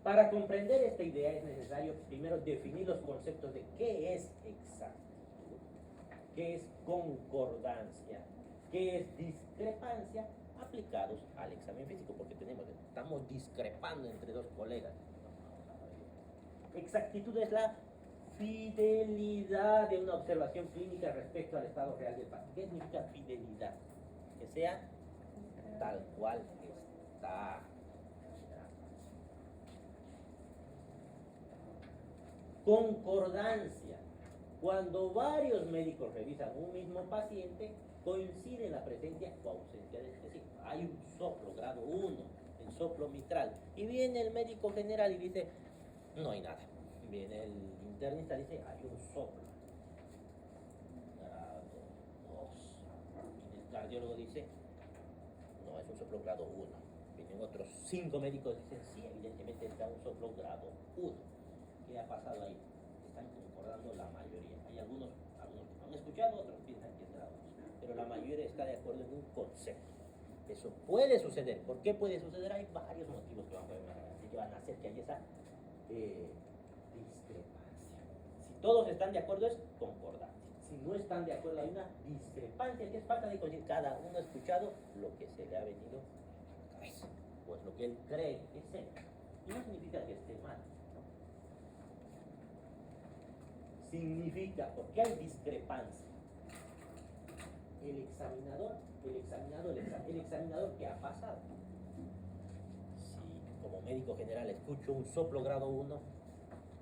Para comprender esta idea es necesario primero definir los conceptos de qué es exactitud, qué es concordancia, qué es discrepancia aplicados al examen físico, porque estamos discrepando entre dos colegas. Exactitud es la fidelidad de una observación clínica respecto al estado real del paciente. ¿Qué significa fidelidad? Que sea tal cual está. Concordancia. Cuando varios médicos revisan un mismo paciente, coincide la presencia o ausencia de decir, hay un soplo grado 1, el soplo mitral, y viene el médico general y dice, no hay nada. Viene el internista y dice, hay un soplo grado 2. Y el cardiólogo dice, no, es un soplo grado 1. Vienen otros 5 médicos y dicen, sí, evidentemente está un soplo grado 1. ¿Qué ha pasado ahí? Están concordando la mayoría. Hay algunos que no han escuchado, otros piensan que es grado 2. Pero la mayoría está de acuerdo en un concepto. Eso puede suceder. ¿Por qué puede suceder? Hay varios motivos que van a hacer que haya esa discrepancia. Si todos están de acuerdo es concordancia. Si no están de acuerdo hay una discrepancia, que es falta de coincidir. Cada uno ha escuchado lo que se le ha venido a la cabeza, pues lo que él cree que es él. Y no significa que esté mal, ¿no? Significa, porque hay discrepancia. El examinador ¿qué ha pasado? Si como médico general escucho un soplo grado 1,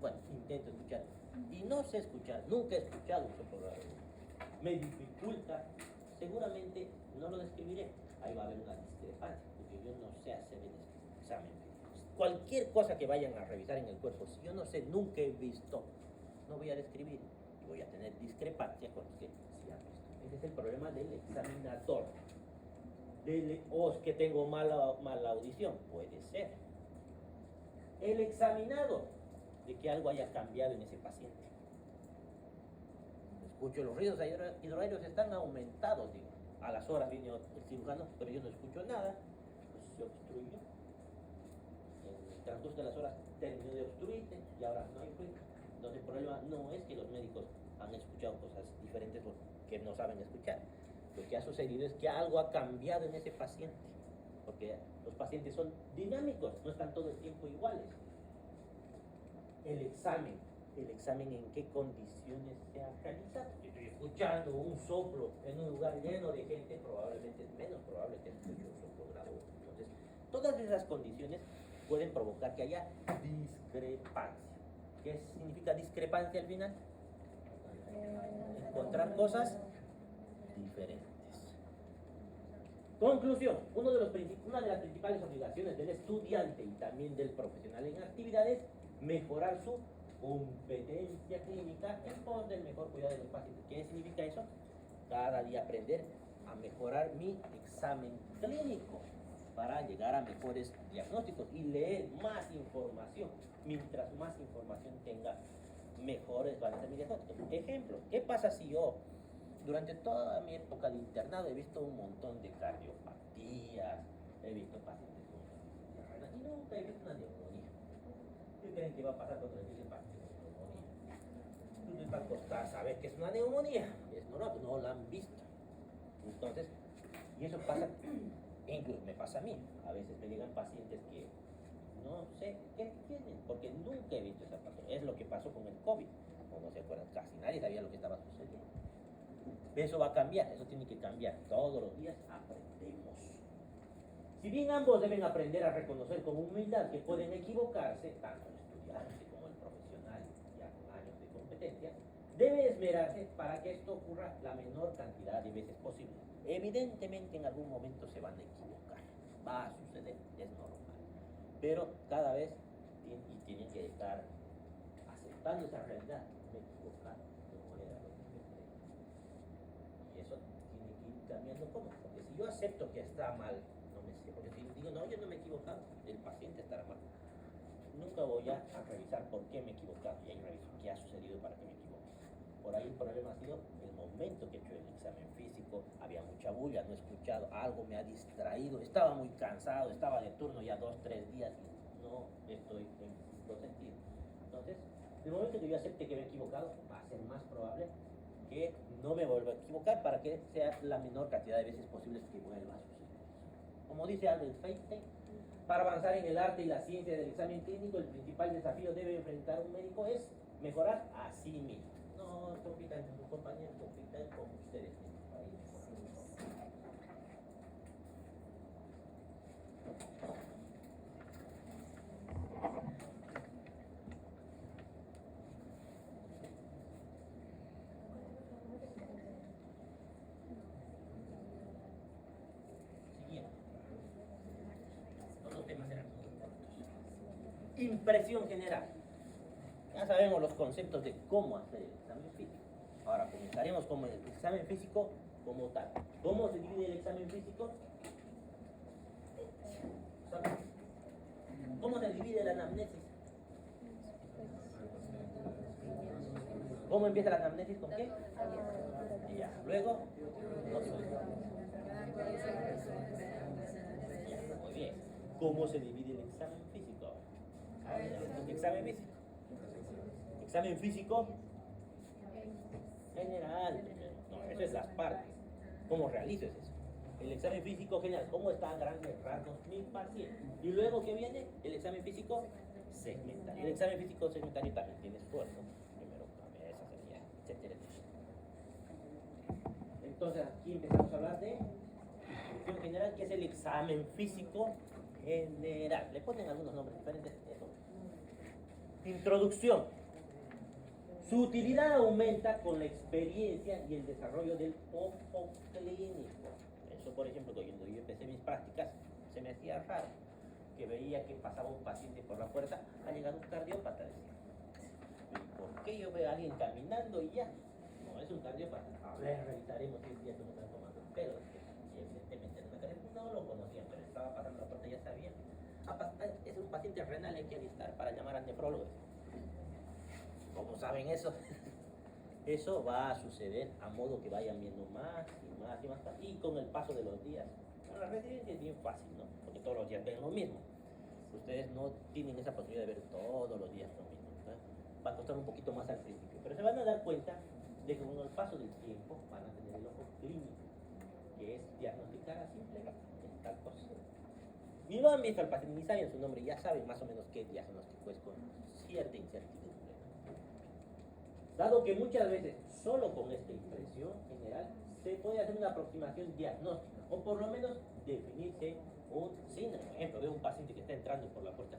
bueno, intento escuchar. Y no sé escuchar, nunca he escuchado un soplo grado 1. Me dificulta, seguramente no lo describiré. Ahí va a haber una discrepancia, porque yo no sé hacer el examen. Cualquier cosa que vayan a revisar en el cuerpo, si yo no sé, nunca he visto, no voy a describir. Y voy a tener discrepancia con los que sí han visto. Ese es el problema del examinador. O es que tengo mala audición, puede ser. El examinado, de que algo haya cambiado en ese paciente. Escucho los ruidos hidroaéreos están aumentados, digo. A las horas viene el cirujano, pero yo no escucho nada, pues se obstruyó. En el transcurso de las horas terminó de obstruirse y ahora no hay ruido. Entonces el problema no es que los médicos han escuchado cosas diferentes porque no saben escuchar. Lo que ha sucedido es que algo ha cambiado en ese paciente, porque los pacientes son dinámicos, no están todo el tiempo iguales. El examen en qué condiciones se ha realizado. Si estoy escuchando un soplo en un lugar lleno de gente, probablemente es menos probable que escuche un soplo grado 1. Entonces, todas esas condiciones pueden provocar que haya discrepancia. ¿Qué significa discrepancia al final? Encontrar cosas diferentes. Conclusión, una de las principales obligaciones del estudiante y también del profesional en actividad es mejorar su competencia clínica en pos del mejor cuidado de los pacientes. ¿Qué significa eso? Cada día aprender a mejorar mi examen clínico para llegar a mejores diagnósticos y leer más información. Mientras más información tenga, mejores van a ser mis diagnósticos. Ejemplo, ¿qué pasa si yo durante toda mi época de internado he visto un montón de cardiopatías, he visto pacientes con insuficiencia renal y nunca he visto una neumonía. ¿Qué creen que va a pasar cuando les dicen paciente con neumonía? Pues les va a costar saber que es una neumonía. Es normal, pues no la han visto. Entonces, y eso pasa, incluso me pasa a mí. A veces me llegan pacientes que no sé qué tienen, porque nunca he visto esa patología. Es lo que pasó con el COVID. No se acuerdan, casi nadie sabía lo que estaba sucediendo. Eso va a cambiar, eso tiene que cambiar. Todos los días aprendemos. Si bien ambos deben aprender a reconocer con humildad que pueden equivocarse, tanto el estudiante como el profesional, ya con años de competencia, debe esmerarse para que esto ocurra la menor cantidad de veces posible. Evidentemente en algún momento se van a equivocar, va a suceder, es normal. Pero cada vez tienen que estar aceptando esa realidad. Me equivocaron, no era lo que yo creía. Y eso tiene que ir cambiando. ¿Cómo? Porque si yo acepto que está mal, no me sé. Porque si digo, no, yo no me he equivocado, el paciente estará mal. Nunca voy a revisar por qué me he equivocado. Y ahí reviso qué ha sucedido para que me equivoque. Por ahí el problema ha sido el momento que he hecho el examen físico. Había mucha bulla, no he escuchado, algo me ha distraído. Estaba muy cansado, estaba de turno ya 2, 3 días y no estoy en punto sentido. Entonces, el momento que yo acepte que me he equivocado, va a ser más probable que no me vuelva a equivocar para que sea la menor cantidad de veces posibles que vuelva a suceder. Como dice Albert Einstein, para avanzar en el arte y la ciencia del examen clínico, el principal desafío debe enfrentar un médico es mejorar a sí mismo. No compitan con sus compañeros, compitan con ustedes mismos para ir mejorando. Siguiente. Los dos temas eran muy cortos. Impresión general. Ya sabemos los conceptos de cómo hacer el examen físico. Ahora comenzaremos con el examen físico como tal. ¿Cómo se divide el examen físico? ¿Cómo se divide la anamnesis? ¿Cómo empieza la anamnesis? ¿Con qué? Ya. Luego, ya, muy bien. ¿Cómo se divide el examen físico? Examen físico. Examen físico general. No, eso es las partes. ¿Cómo realizo eso? El examen físico general, ¿cómo está a grandes rasgos mi paciente? Y luego, ¿qué viene? El examen físico segmentario. El examen físico segmentario también tiene esfuerzo. Primero cabeza, sería, etcétera, etcétera. Entonces, aquí empezamos a hablar de instrucción general, que es el examen físico general. Le ponen algunos nombres diferentes. Eso. Introducción. Su utilidad aumenta con la experiencia y el desarrollo del topo clínico. Eso, por ejemplo, cuando yo empecé mis prácticas, se me hacía raro que veía que pasaba un paciente por la puerta, ha llegado un cardiópata, decía. ¿Por qué yo veo a alguien caminando y ya? No, es un cardiópata. A ver, revisaremos si es cierto que están tomando el pelo. Y evidentemente no lo conocían, pero estaba pasando la puerta y ya sabían. Es un paciente renal, hay que alistar para llamar al nefrólogo. ¿Cómo saben eso? Eso va a suceder a modo que vayan viendo más y más y más. Y con el paso de los días. Bueno, la residencia es bien fácil, ¿no? Porque todos los días ven lo mismo. Ustedes no tienen esa posibilidad de ver todos los días lo mismo, ¿no? Va a costar un poquito más al principio. Pero se van a dar cuenta de que con el paso del tiempo van a tener el ojo clínico, que es diagnosticar a simple en tal cosa. Ni lo han visto al paciente, ni saben su nombre, ya saben más o menos qué diagnóstico es con cierta incertidumbre. Dado que muchas veces solo con esta impresión general se puede hacer una aproximación diagnóstica o por lo menos definirse un síndrome. Por ejemplo, veo un paciente que está entrando por la puerta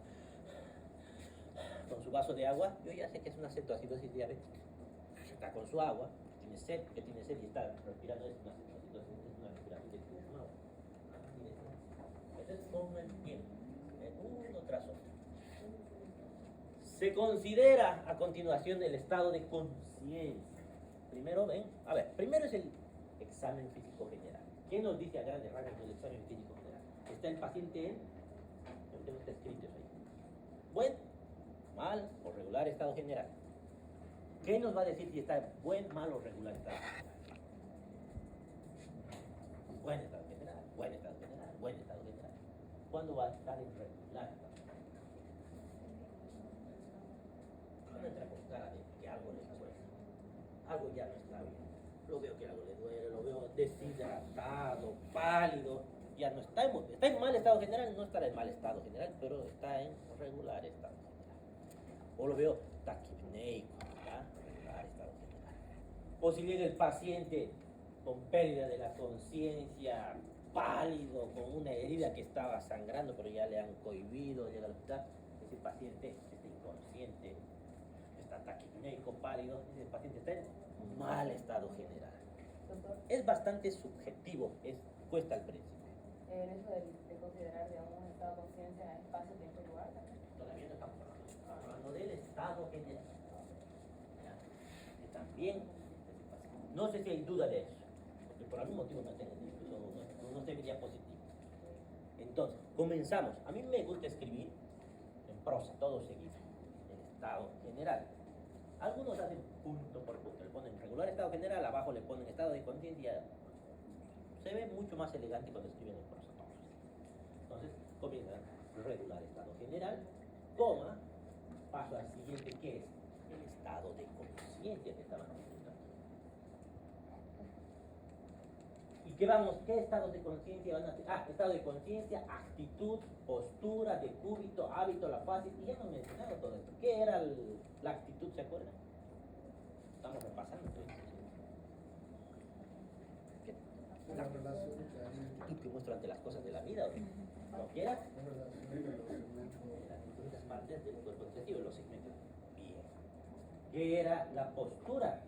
con su vaso de agua, yo ya sé que es una cetoacidosis diabética. Está con su agua, tiene sed y está respirando, es una cetoacidosis, es una respiración de agua. Entonces con el tiempo, uno tras otro. Se considera a continuación el estado de conciencia. Primero primero es el examen físico general. ¿Qué nos dice a grandes rasgos del examen físico general? Está el paciente en, lo que está escrito ahí. Buen, mal o regular estado general. ¿Qué nos va a decir si está buen, mal o regular estado general? buen estado general, buen estado general, buen estado general. ¿Cuándo va a estar en regular estado general? Cuando entra con cara de que algo le cuesta, algo ya no está bien. Lo veo que algo le duele, lo veo deshidratado, pálido, ya no está en mal estado general, no estará en mal estado general, pero está en regular estado general. O lo veo taquipneico, ¿verdad? Regular estado general. O si llega el paciente con pérdida de la conciencia, pálido, con una herida que estaba sangrando, pero ya le han cohibido, llega al hospital, ese paciente está inconsciente, está taquipneico, pálido, ese paciente está en mal estado general. Doctor, Es bastante subjetivo, cuesta al principio. en eso de considerar, digamos, un estado de conciencia, espacio, tiempo y lugar también. Todavía no estamos hablando del estado general. ¿Ya? Que también, no sé si hay duda de eso, porque por algún motivo no tengo no se vería positivo. Entonces, comenzamos. A mí me gusta escribir en prosa, todo seguido, el estado general. Algunos hacen punto por punto, le ponen regular estado general, abajo le ponen estado de conciencia. Se ve mucho más elegante cuando escriben en prosa. Entonces, comienza regular estado general, coma, paso al siguiente, que es el estado de conciencia que estaban disfrutando. ¿Y qué estados de conciencia van a tener? Estado de conciencia, actitud, postura, decúbito, hábito, la fase, y ya no he mencionado todo esto. ¿Qué era la actitud, se acuerdan? Estamos repasando todo esto. La actitud que muestra ante las cosas de la vida, ¿o no quiera? Las distintas partes del cuerpo objetivo, los segmentos. Bien. ¿Qué era la postura?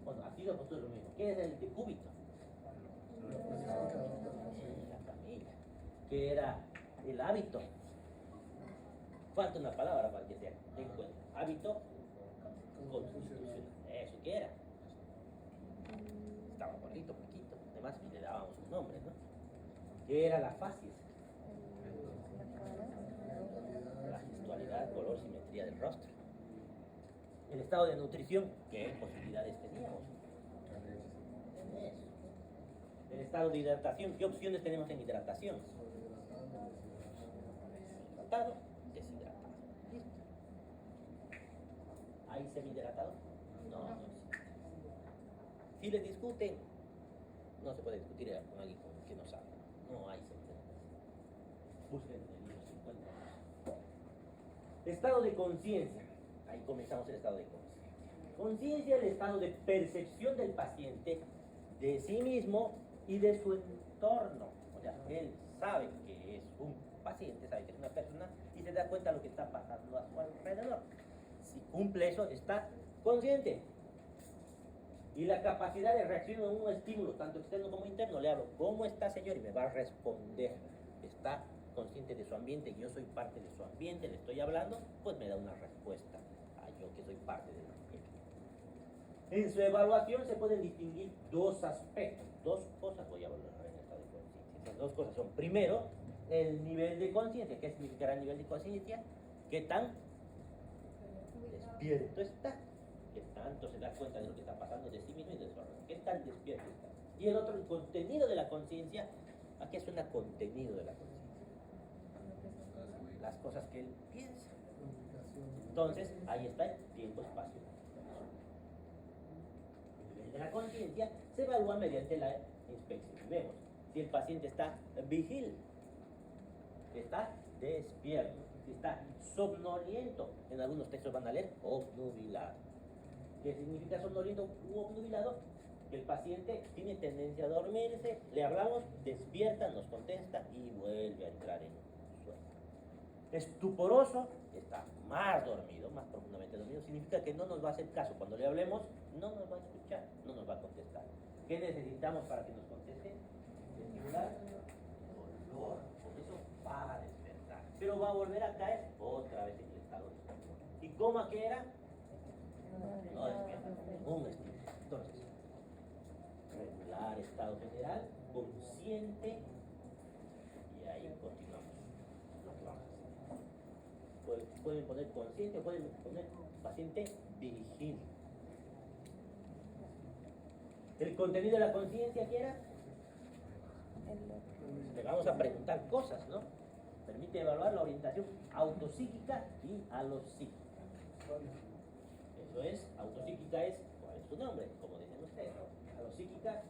Bueno, aquí la postura es lo mismo. ¿Qué es el decúbito? La camilla. ¿Qué era el hábito? Falta una palabra para que se den cuenta. Hábito constitucional. ¿Eso qué era? Estaba gordito, poquito, además le dábamos un nombre, ¿no? ¿Qué era la facies? La gestualidad, color, simetría del rostro. El estado de nutrición, ¿qué posibilidades teníamos? Eso. El estado de hidratación, ¿qué opciones tenemos en hidratación? Hidratado, deshidratado. Listo. ¿Hay semihidratado? No, no existe. Si les discuten, no se puede discutir con alguien que no sabe. No hay semihidratado. Busquen en el libro 50. Estado de conciencia. Ahí comenzamos el estado de conciencia. Conciencia es el estado de percepción del paciente de sí mismo y de su entorno. O sea, él sabe que es un paciente, sabe que es una persona y se da cuenta de lo que está pasando a su alrededor. Si cumple eso, está consciente. Y la capacidad de reacción a un estímulo, tanto externo como interno, le hablo, ¿cómo está, señor? Y me va a responder. Está consciente de su ambiente, yo soy parte de su ambiente, le estoy hablando, pues me da una respuesta a yo que soy parte del ambiente. En su evaluación se pueden distinguir dos aspectos, dos cosas voy a evaluar en el estado de conciencia. Esas dos cosas son, primero, el nivel de conciencia. ¿Qué significará el nivel de conciencia? ¿Qué tan despierto está? ¿Qué tanto se da cuenta de lo que está pasando de sí mismo y de su alrededor? ¿Qué tan despierto está? Y el otro, el contenido de la conciencia. ¿A qué suena contenido de la conciencia? Las cosas que él piensa. Entonces, ahí está el tiempo, espacio. El nivel de la conciencia se evalúa mediante la inspección. Y vemos si el paciente está vigil, está despierto, si está somnoliento. En algunos textos van a leer obnubilado. ¿Qué significa somnoliento u obnubilado? Que el paciente tiene tendencia a dormirse, le hablamos, despierta, nos contesta y vuelve a entrar en sueño. Estuporoso, está más dormido, más profundamente dormido, significa que no nos va a hacer caso. Cuando le hablemos, no nos va a escuchar, no nos va a contestar. ¿Qué necesitamos para que nos conteste? Estimular dolor, por eso va a despertar. Pero va a volver a caer otra vez en el estado de sueño. ¿Y cómo que era? No despierta, ningún estímulo. Entonces, regular estado general, consciente, y ahí continuamos lo que vamos a hacer. Pueden poner consciente, pueden poner paciente vigil. El contenido de la conciencia, ¿qué era? Le vamos a preguntar cosas, ¿no? Permite evaluar la orientación autopsíquica y alopsíquica. Eso es, autopsíquica es, ¿cuál es su nombre? Como dicen ustedes, ¿no? Alopsíquica,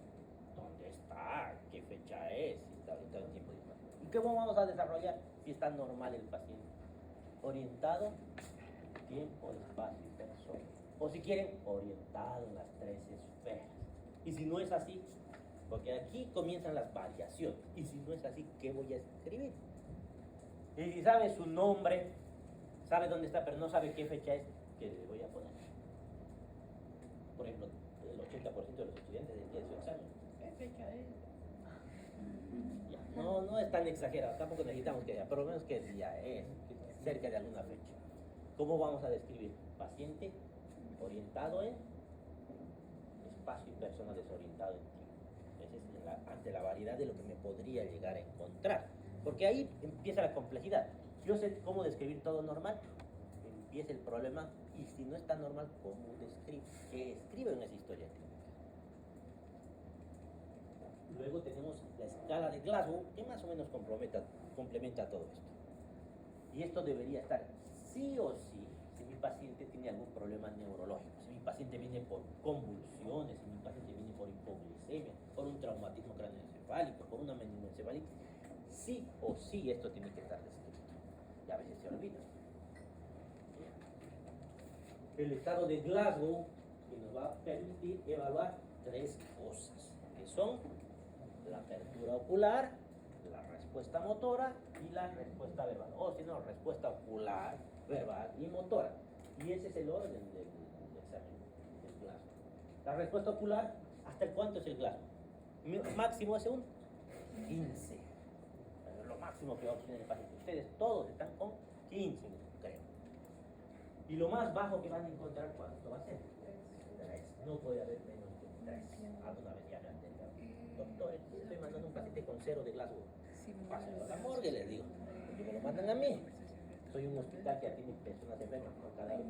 ¿dónde está? ¿Qué fecha es? Si está ahorita en tiempo disponible. ¿Y cómo vamos a desarrollar si está normal el paciente? Orientado, tiempo, espacio y persona. O si quieren, orientado en las tres esferas. Y si no es así, porque aquí comienzan las variaciones. Y si no es así, ¿qué voy a escribir? Y si sabe su nombre, sabe dónde está, pero no sabe qué fecha es, ¿qué le voy a poner? Por ejemplo, el 80% de los estudiantes del día de su examen, ¿qué fecha es? Ya, no es tan exagerado, tampoco necesitamos que sea, por lo menos qué día es, cerca de alguna fecha. ¿Cómo vamos a describir? Paciente orientado en espacio y persona desorientado en tiempo. Ese es ante la variedad de lo que me podría llegar a encontrar. Porque ahí empieza la complejidad. Yo sé cómo describir todo normal, empieza el problema, y si no está normal, ¿cómo describo? ¿Qué escribo en esa historia clínica? Luego tenemos la escala de Glasgow, que más o menos complementa todo esto. Y esto debería estar sí o sí, si mi paciente tiene algún problema neurológico, si mi paciente viene por convulsiones, si mi paciente viene por hipoglicemia, por un traumatismo craneoencefálico, por una meningoencefalitis, sí o sí esto tiene que estar descrito. Y a veces se olvida. El estado de Glasgow que nos va a permitir evaluar tres cosas, que son la apertura ocular, la respuesta motora y la respuesta verbal, o si no, respuesta ocular, verbal y motora. Y ese es el orden del examen del Glasgow. La respuesta ocular, ¿hasta cuánto es el Glasgow? Máximo es un 15. Es lo máximo que va a obtener el paciente. Ustedes todos están con 15, creo. Y lo más bajo que van a encontrar, ¿cuánto va a ser? 3. No puede haber menos de 3. Alguna vez ya me han entendido. Doctor, estoy mandando un paciente con 0 de Glasgow. Pásenlo a la morgue, les digo. Porque me lo mandan a mí. Soy un hospital que atiende personas enfermas por cada vez.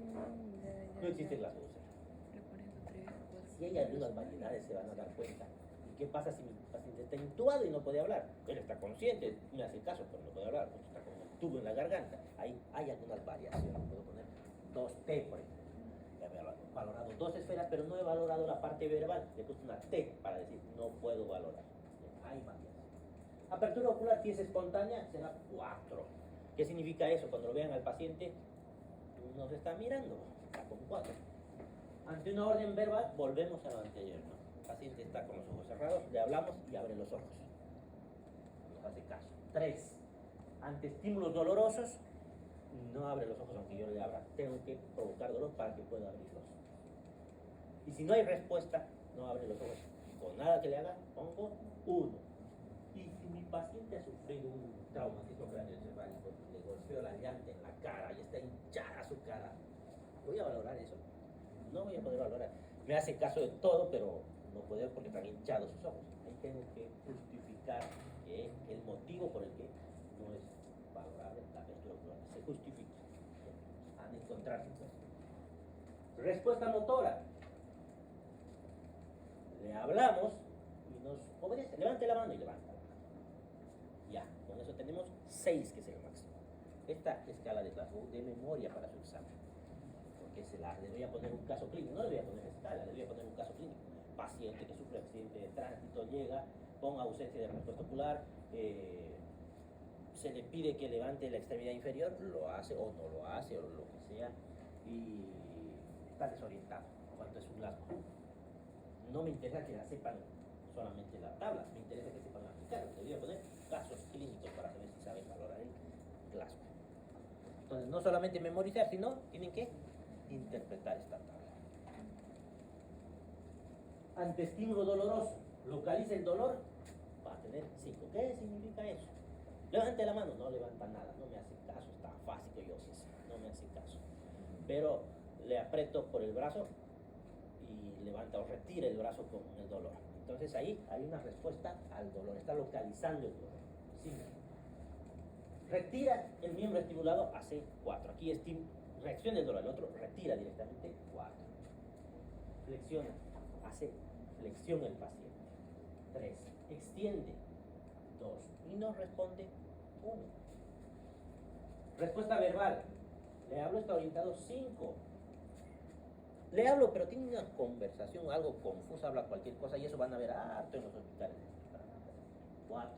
No existe Glasgow 0. Si hay algunas variedades, se van a dar cuenta. ¿Y qué pasa si mi paciente está intubado y no puede hablar? Él está consciente, me hace caso, pero no puede hablar, porque está con un tubo en la garganta. Ahí hay algunas variaciones. Puedo poner 2T, por ejemplo. Ya he valorado 2 esferas, pero no he valorado la parte verbal. Le puse una T para decir no puedo valorar. Hay variaciones. Apertura ocular, si es espontánea, será 4. ¿Qué significa eso? Cuando lo vean al paciente, nos está mirando, está con 4. Ante una orden verbal, volvemos a lo anterior, ¿no? El paciente está con los ojos cerrados, le hablamos y abre los ojos. Nos hace caso. 3. Ante estímulos dolorosos, no abre los ojos aunque yo le abra. Tengo que provocar dolor para que pueda abrirlos. Y si no hay respuesta, no abre los ojos. Con nada que le haga, pongo 1. Y si mi paciente ha sufrido un traumatismo craneoencefálico, le golpeó la llanta en la cara y está hinchada su cara, ¿voy a valorar eso? No voy a poder valorar. Me hace caso de todo, pero no puedo porque están hinchados sus ojos. Ahí tengo que justificar el motivo por el que no es valorable la apertura ocular. Se justifica. Han de encontrarse pues. Respuesta motora. Le hablamos y nos obedece. Levante la mano y levanta la mano. Ya, con eso tenemos 6, que es el máximo. Esta escala de Glasgow de memoria para su examen. Porque le voy a poner un caso clínico, no le voy a poner escala, le voy a poner un caso clínico. Paciente que sufre accidente de tránsito, llega, con ausencia de respuesta ocular, se le pide que levante la extremidad inferior, lo hace o no lo hace, o lo que sea, y está desorientado. ¿Cuánto es un Glasgow? No me interesa que la sepan solamente la tabla, me interesa que sepan aplicarlo. Le voy a poner casos clínicos para saber si saben valorar el Glasgow. Entonces, no solamente memorizar, sino tienen que interpretar esta tabla. Ante estímulo doloroso, localiza el dolor, va a tener 5. ¿Qué significa eso? Levante la mano, no levanta nada, no me hace caso, está fásico yo sí, no me hace caso. Pero le aprieto por el brazo y levanta o retira el brazo con el dolor. Entonces ahí hay una respuesta al dolor, está localizando el dolor. Sí. Retira el miembro estimulado, hace 4. Aquí reacción del dolor, el otro retira directamente 4. Flexiona, hace flexión el paciente. 3. Extiende, 2. Y nos responde 1. Respuesta verbal. Le hablo, está orientado 5. Le hablo, pero tiene una conversación algo confusa, habla cualquier cosa y eso van a ver harto en los hospitales. 4.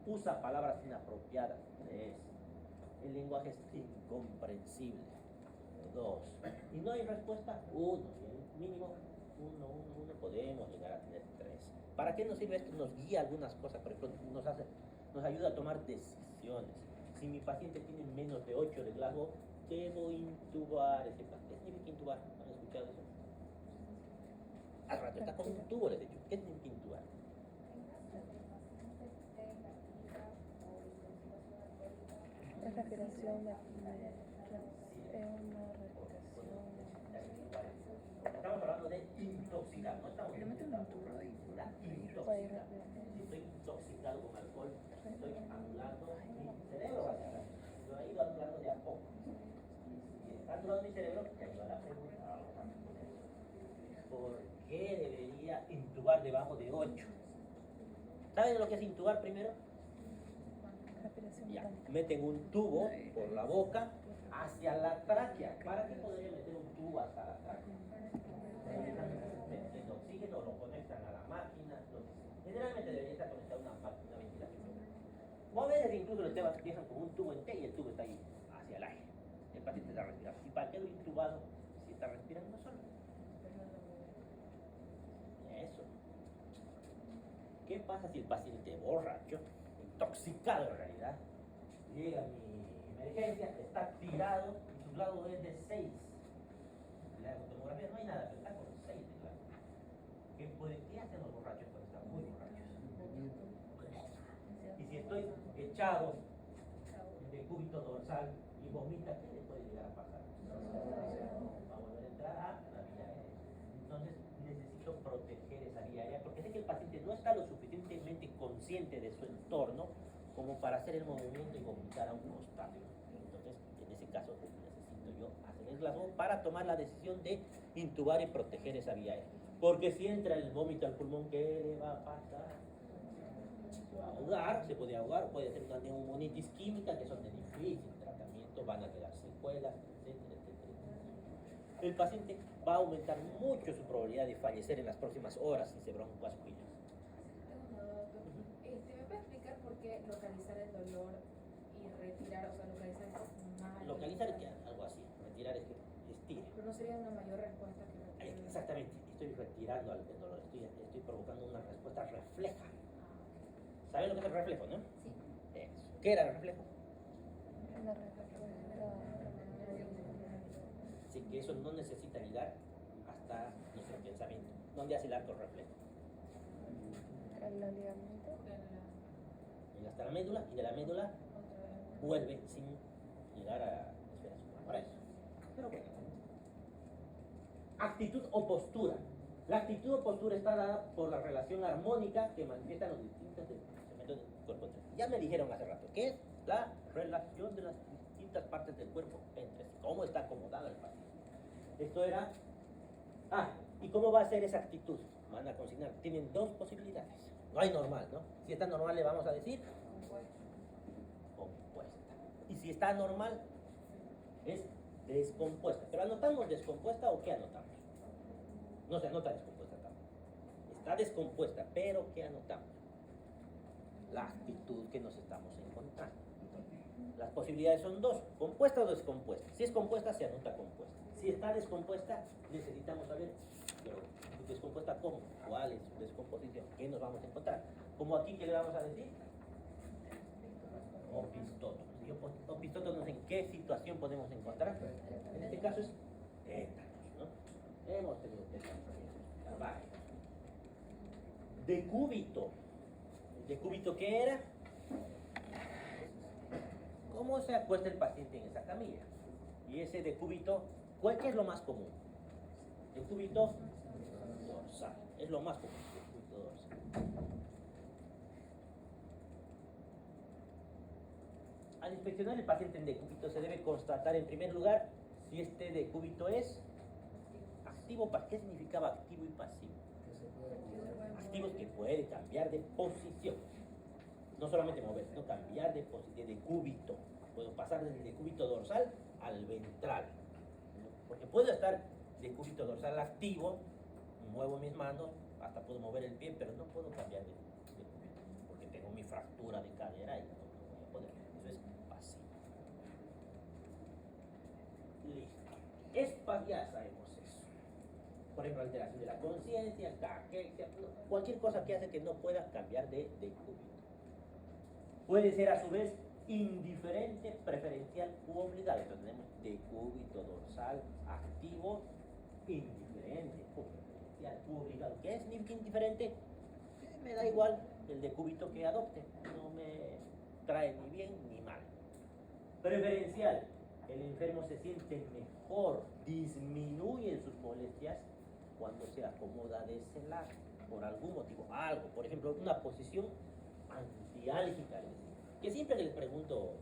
Usa palabras inapropiadas. 3. El lenguaje es incomprensible. 2. Y no hay respuesta. 1. Y el mínimo 1. Podemos llegar a tener 3. ¿Para qué nos sirve esto? Nos guía algunas cosas. Por ejemplo, nos ayuda a tomar decisiones. Si mi paciente tiene menos de 8 de Glasgow, debo intubar ese paciente. ¿Qué significa intubar? ¿Han escuchado eso? Al rato está con un tubo, les he dicho. ¿Qué significa intubar? Es respiración, es una respiración. Estamos hablando de intoxicar, no estamos Le meten un tubo ahí. la intoxicación. Si estoy intoxicado con alcohol, estoy anulando mi cerebro, ¿verdad? Lo he ido anulando de a poco. Y si está anulando mi cerebro, te ayuda a la pregunta. ¿Por qué debería intubar debajo de 8? ¿Saben lo que es intubar primero? Respiración Ya, mecánica. meten un tubo por la boca hacia la tráquea. ¿Para qué podría meter un tubo hasta la tráquea? Meten oxígeno, lo conectan a la máquina. Generalmente debería estar conectado a una máquina de ventilación. O a veces incluso los temas empiezan con un tubo en T y el tubo está ahí hacia el aire. El paciente está respirando. ¿Y para qué lo intubado si está respirando solo? Eso. ¿Qué pasa si el paciente borracho, intoxicado en realidad, llega a mi emergencia, está tirado y su grado es de 6? La tomografía no hay nada, pero está con 6 de grado. ¿Qué hacen los borrachos cuando están muy borrachos? Y si estoy echado en decúbito dorsal y vomita, ¿qué le puede llegar a pasar? Va a volver a entrar a la vía aérea. Entonces necesito proteger esa vía aérea porque sé que el paciente no está lo suficientemente consciente de su entorno como para hacer el movimiento y vomitar a un costado. Entonces, en ese caso, necesito yo hacer el Glasgow para tomar la decisión de intubar y proteger esa vía aérea. Porque si entra el vómito al pulmón, ¿qué le va a pasar? Se va a ahogar, se puede ahogar, puede ser una neumonitis química, que son de difícil tratamiento, van a quedar secuelas, etcétera. El paciente va a aumentar mucho su probabilidad de fallecer en las próximas horas si se broncoaspira. Tengo una duda, doctor. ¿Me puede explicar por qué localizar el dolor y retirar, o sea, localizar mal? Localizar es que algo así, retirar es que estire. Pero no sería una mayor respuesta que retirar. Exactamente, estoy retirando el dolor, estoy provocando una respuesta refleja. ¿Saben lo que es el reflejo, no? Sí. Eso. ¿Qué era el reflejo? Una respuesta. Así que eso no necesita llegar hasta nuestro pensamiento. ¿Dónde hace el arco reflejo? El ligamento. Llega hasta la médula y de la médula vuelve sin llegar a la esfera superior. Pero bueno. Actitud o postura. La actitud o postura está dada por la relación armónica que manifiestan los distintos segmentos del cuerpo entre sí. Ya me dijeron hace rato, ¿qué es la relación de las distintas partes del cuerpo entre sí? ¿Cómo está acomodado el paciente? Esto era... ¿y cómo va a ser esa actitud? Van a consignar, tienen dos posibilidades. No hay normal, ¿no? Si está normal le vamos a decir compuesta. Y si está normal es descompuesta. Pero ¿anotamos descompuesta o qué anotamos? No se anota descompuesta tampoco. Está descompuesta, pero ¿qué anotamos? La actitud que nos estamos encontrando. Las posibilidades son dos, compuesta o descompuesta. Si es compuesta, se anota compuesta. Si está descompuesta, necesitamos saber, pero ¿descompuesta cómo? ¿Cuál es su descomposición? ¿Qué nos vamos a encontrar? Como aquí, ¿qué le vamos a decir? Opistótonos. ¿Y opistótonos en qué situación podemos encontrar? En este caso es tétanos, ¿no? Hemos tenido tétanos también. Decúbito. ¿Decúbito qué era? ¿Cómo se acuesta el paciente en esa camilla? Y ese decúbito, ¿qué es lo más común? Decúbito dorsal. Es lo más común, decúbito dorsal. Al inspeccionar el paciente en decúbito se debe constatar en primer lugar si este decúbito es activo. ¿Qué significaba activo y pasivo? Activo es que puede cambiar de posición. No solamente mover, sino cambiar de decúbito. Puedo pasar del decúbito dorsal al ventral. Porque puedo estar decúbito dorsal activo, muevo mis manos, hasta puedo mover el pie, pero no puedo cambiar de decúbito, porque tengo mi fractura de cadera y no voy a poder. Eso es pasivo. Listo. Ya sabemos eso. Por ejemplo, alteración de la conciencia, caquexia, cualquier cosa que hace que no pueda cambiar de decúbito. Puede ser a su vez indiferente, preferencial u obligado. Entonces tenemos decúbito dorsal activo, indiferente o preferencial u obligado. ¿Qué significa indiferente? Me da igual el decúbito que adopte, no me trae ni bien ni mal. Preferencial, el enfermo se siente mejor, disminuyen sus molestias cuando se acomoda de ese lado, por algún motivo, algo, por ejemplo, una posición antiálgica, que siempre les pregunto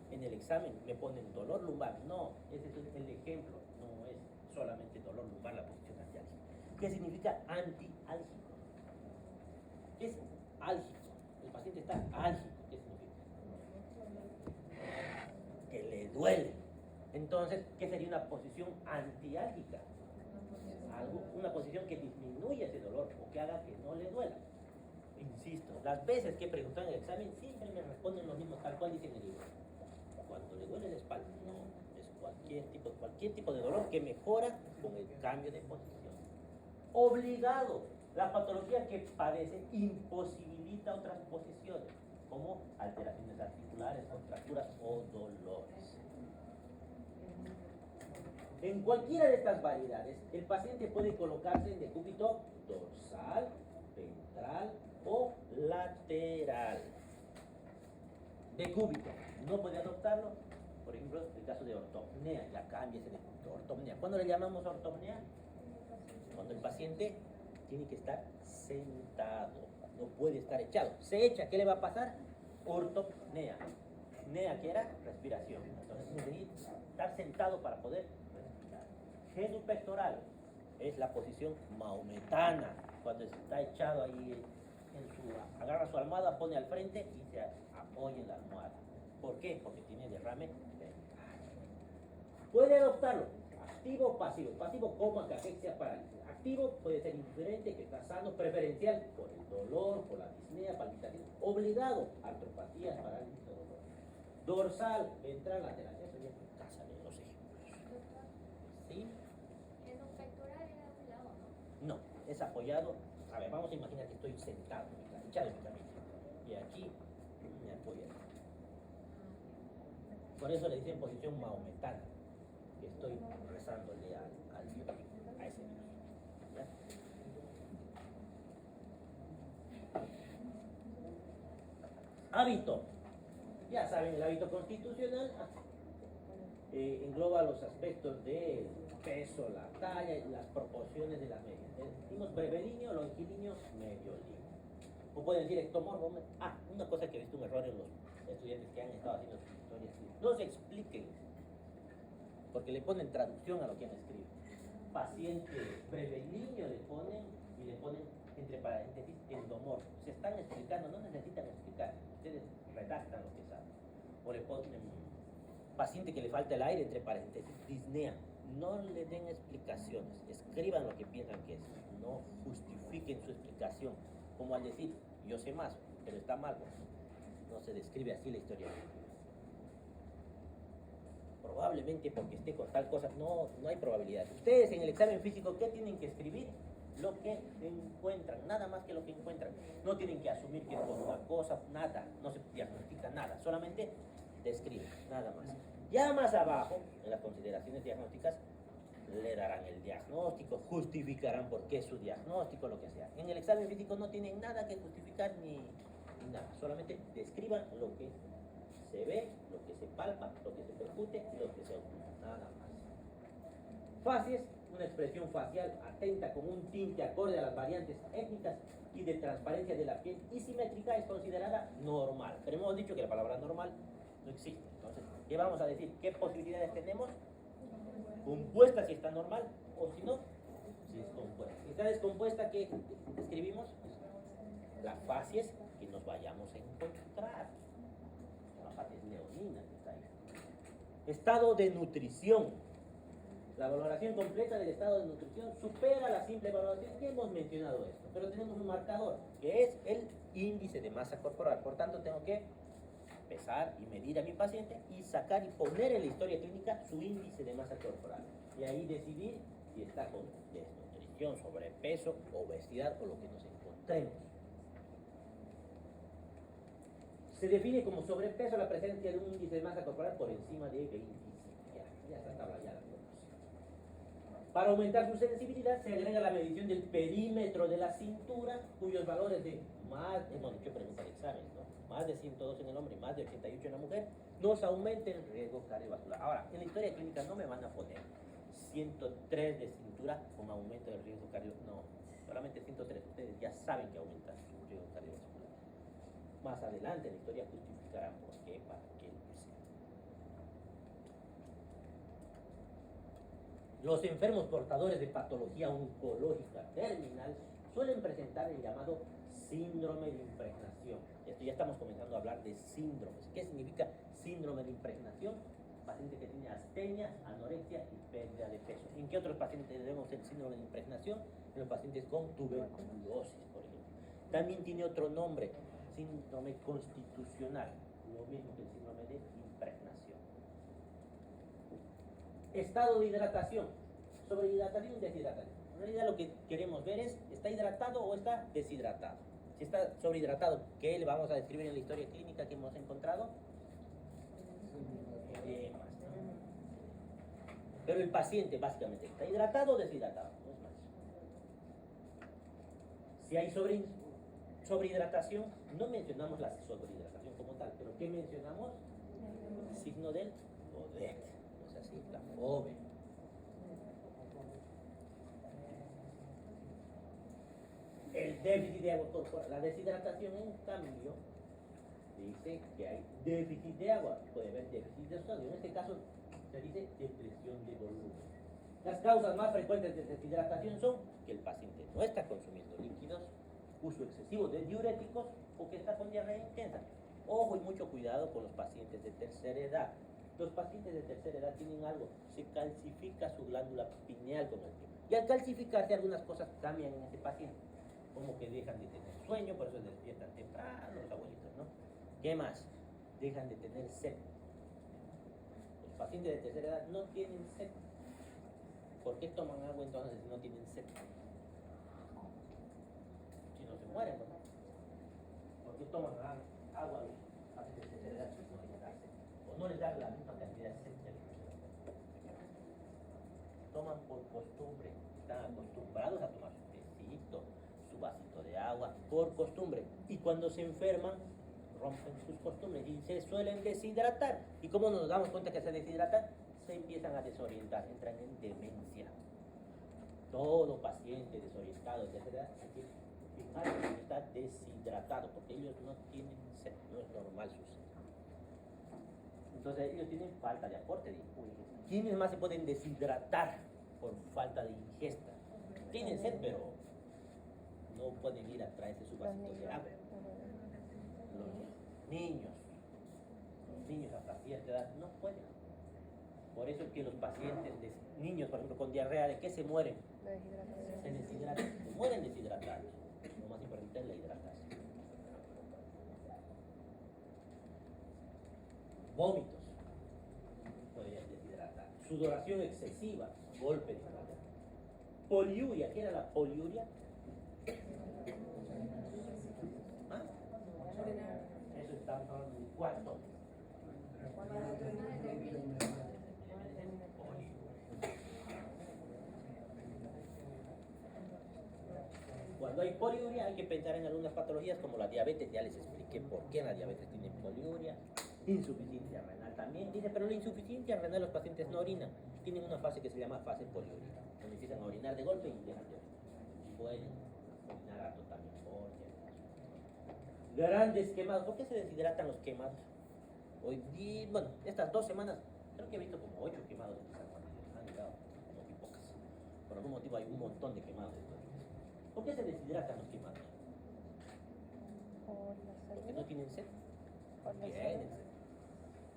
en el examen, me ponen dolor lumbar. No, ese es el ejemplo, no es solamente dolor lumbar la posición antiálgica. ¿Qué significa antiálgico? ¿Qué es álgico? El paciente está álgico. ¿Qué significa? Que le duele. Entonces, ¿qué sería una posición antiálgica? Una posición que disminuya ese dolor o que haga que no le duela. Insisto, las veces que preguntan en el examen siempre me responden lo mismo, tal cual dice en el libro. Cuando le duele la espalda, no, es cualquier tipo de dolor que mejora con el cambio de posición. Obligado, la patología que padece imposibilita otras posiciones, como alteraciones articulares, contracturas o dolores. En cualquiera de estas variedades, el paciente puede colocarse en decúbito dorsal, ventral o lateral. Decúbito, no puede adoptarlo. Por ejemplo, el caso de ortopnea, ya cambia ese decúbito. Ortopnea. ¿Cuándo le llamamos ortopnea? Cuando el paciente tiene que estar sentado, no puede estar echado. Se echa, ¿qué le va a pasar? Ortopnea. Nea, que era respiración. Entonces necesita estar sentado para poder respirar. Genupectoral es la posición maometana, cuando está echado ahí agarra su almohada, pone al frente y se apoya en la almohada. ¿Por qué? Porque tiene derrame dental. Puede adoptarlo, activo o pasivo. Pasivo, coma, caquexia, parálisis. Activo puede ser indiferente, que está sano, preferencial por el dolor, por la disnea, palpitación. Obligado, artropatías, parálisis o dolor. Dorsal, ventral, lateral. Eso ya es casa de los ejemplos. ¿Sí? En un pectoral era de un lado, ¿no? No, es apoyado. A ver, vamos a imaginar que estoy sentado, echado en mi camilla. Y aquí me apoyo. Por eso le dicen posición maometana, que estoy rezándole al Dios, a ese Dios. ¿Ya? Hábito. Ya saben, el hábito constitucional engloba los aspectos del peso, la talla y las proporciones de las medias. Decimos brevelíneo, longilíneo, mediolíneo. O pueden decir ectomorfo. Una cosa que he visto un error en los estudiantes que han estado haciendo sus historias. No se expliquen, porque le ponen traducción a lo que han escrito. Paciente brevelíneo le ponen y le ponen entre paréntesis endomorfo. Se están explicando, no necesitan explicar. Ustedes redactan lo que saben. O le ponen paciente que le falta el aire, entre paréntesis, disnea. No le den explicaciones, escriban lo que piensan que es, no justifiquen su explicación, como al decir, yo sé más, pero está mal, no se describe así la historia. Probablemente porque esté con tal cosa, no hay probabilidad. Ustedes en el examen físico, ¿qué tienen que escribir? Lo que encuentran, nada más que lo que encuentran. No tienen que asumir que es por una cosa, nada, no se diagnostica nada, solamente describen, nada más. Ya más abajo, en las consideraciones diagnósticas, le darán el diagnóstico, justificarán por qué es su diagnóstico, lo que sea. En el examen físico no tienen nada que justificar ni nada, solamente describan lo que se ve, lo que se palpa, lo que se percute y lo que se oculta, nada más. Facies, una expresión facial atenta con un tinte acorde a las variantes étnicas y de transparencia de la piel y simétrica es considerada normal. Pero hemos dicho que la palabra normal no existe. Entonces, ¿qué vamos a decir? ¿Qué posibilidades tenemos? Compuesta si está normal, o si no, si es compuesta. Si está descompuesta, ¿qué escribimos? las fases que nos vayamos a encontrar. La fase leonina que está ahí. Estado de nutrición. La valoración completa del estado de nutrición supera la simple valoración que hemos mencionado esto. Pero tenemos un marcador, que es el índice de masa corporal. Por tanto, tengo que pesar y medir a mi paciente y sacar y poner en la historia clínica su índice de masa corporal. Y ahí decidir si está con desnutrición, sobrepeso, obesidad o lo que nos encontremos. Se define como sobrepeso la presencia de un índice de masa corporal por encima de 25. Ya está tabla ya la conocemos. Para aumentar su sensibilidad se agrega la medición del perímetro de la cintura, cuyos valores de más, hemos dicho pregunta de examen, ¿no? Más de 102 en el hombre y más de 88 en la mujer, nos aumenta el riesgo cardiovascular. Ahora, en la historia clínica no me van a poner 103 de cintura con aumento del riesgo cardiovascular. No, solamente 103. Ustedes ya saben que aumenta su riesgo cardiovascular. Más adelante en la historia justificarán por qué, para qué, lo que sea. Los enfermos portadores de patología oncológica terminal suelen presentar el llamado síndrome de impregnación. Esto ya estamos comenzando a hablar de síndromes. ¿Qué significa síndrome de impregnación? Paciente que tiene astenia, anorexia y pérdida de peso. ¿En qué otros pacientes tenemos el síndrome de impregnación? En los pacientes con tuberculosis, por ejemplo. También tiene otro nombre, síndrome constitucional, lo mismo que el síndrome de impregnación. Estado de hidratación, sobrehidratación y deshidratación. En realidad lo que queremos ver es, ¿está hidratado o está deshidratado? Si está sobrehidratado, ¿qué le vamos a describir en la historia clínica que hemos encontrado? Edemas, ¿no? Pero el paciente básicamente, ¿está hidratado o deshidratado? No es más. Si hay sobrehidratación, no mencionamos la sobrehidratación como tal, pero ¿qué mencionamos? El signo del ODEC, ¿no es así? La fobia. El déficit de agua corporal, la deshidratación en cambio, dice que hay déficit de agua, puede haber déficit de sodio, en este caso se dice depresión de volumen. Las causas más frecuentes de deshidratación son que el paciente no está consumiendo líquidos, uso excesivo de diuréticos o que está con diarrea intensa. Ojo y mucho cuidado con los pacientes de tercera edad. Los pacientes de tercera edad tienen algo, se calcifica su glándula pineal con el tiempo. Y al calcificarse algunas cosas cambian en ese paciente, como que dejan de tener sueño, por eso se despiertan temprano los abuelitos, ¿no? ¿Qué más? Dejan de tener sed. Los pacientes de tercera edad no tienen sed. ¿Por qué toman agua entonces si no tienen sed? Si no se mueren, ¿no? ¿Por qué toman agua a los pacientes de tercera edad si no les da sed? O no les da la misma cantidad de sed que les da. Toman por costumbre, están acostumbrados a tomar su tecito, su vasito de agua, por costumbre. Y cuando se enferman, rompen sus costumbres y se suelen deshidratar. ¿Y cómo nos damos cuenta que se deshidratan? Se empiezan a desorientar, entran en demencia. Todo paciente desorientado, etc., hay que fijar que está deshidratado, porque ellos no tienen sed, no es normal su sed. Entonces ellos tienen falta de aporte de impulsos. ¿Quiénes más se pueden deshidratar por falta de ingesta? Tienen sed, pero no pueden ir a traerse su vasito de agua. Los niños hasta cierta edad no pueden. Por eso es que los pacientes, niños por ejemplo con diarrea, ¿de qué se mueren? Se deshidratan, se mueren deshidratados. Lo más importante es la hidratación. Vómitos, podrían deshidratar. Sudoración excesiva, golpe de hidratación. Poliuria, ¿qué era la poliuria? ¿Ah? Eso estamos hablando de cuarto. Cuando hay poliuria hay que pensar en algunas patologías como la diabetes, ya les expliqué por qué la diabetes tiene poliuria. Insuficiencia renal también, dice, pero la insuficiencia renal los pacientes no orinan, tienen una fase que se llama fase poliúrica, donde empiezan a orinar de golpe y dejan de orinar. Y pueden orinar harto también por grandes quemados. ¿Por qué se deshidratan los quemados? Hoy día, bueno, estas 2 semanas, creo que he visto como 8 quemados en San Juan. Han llegado como muy pocas. Por algún motivo hay un montón de quemados. ¿Por qué se deshidratan los quemados? ¿O la Porque célula? no tienen sed. ¿O la Tienen célula? sed.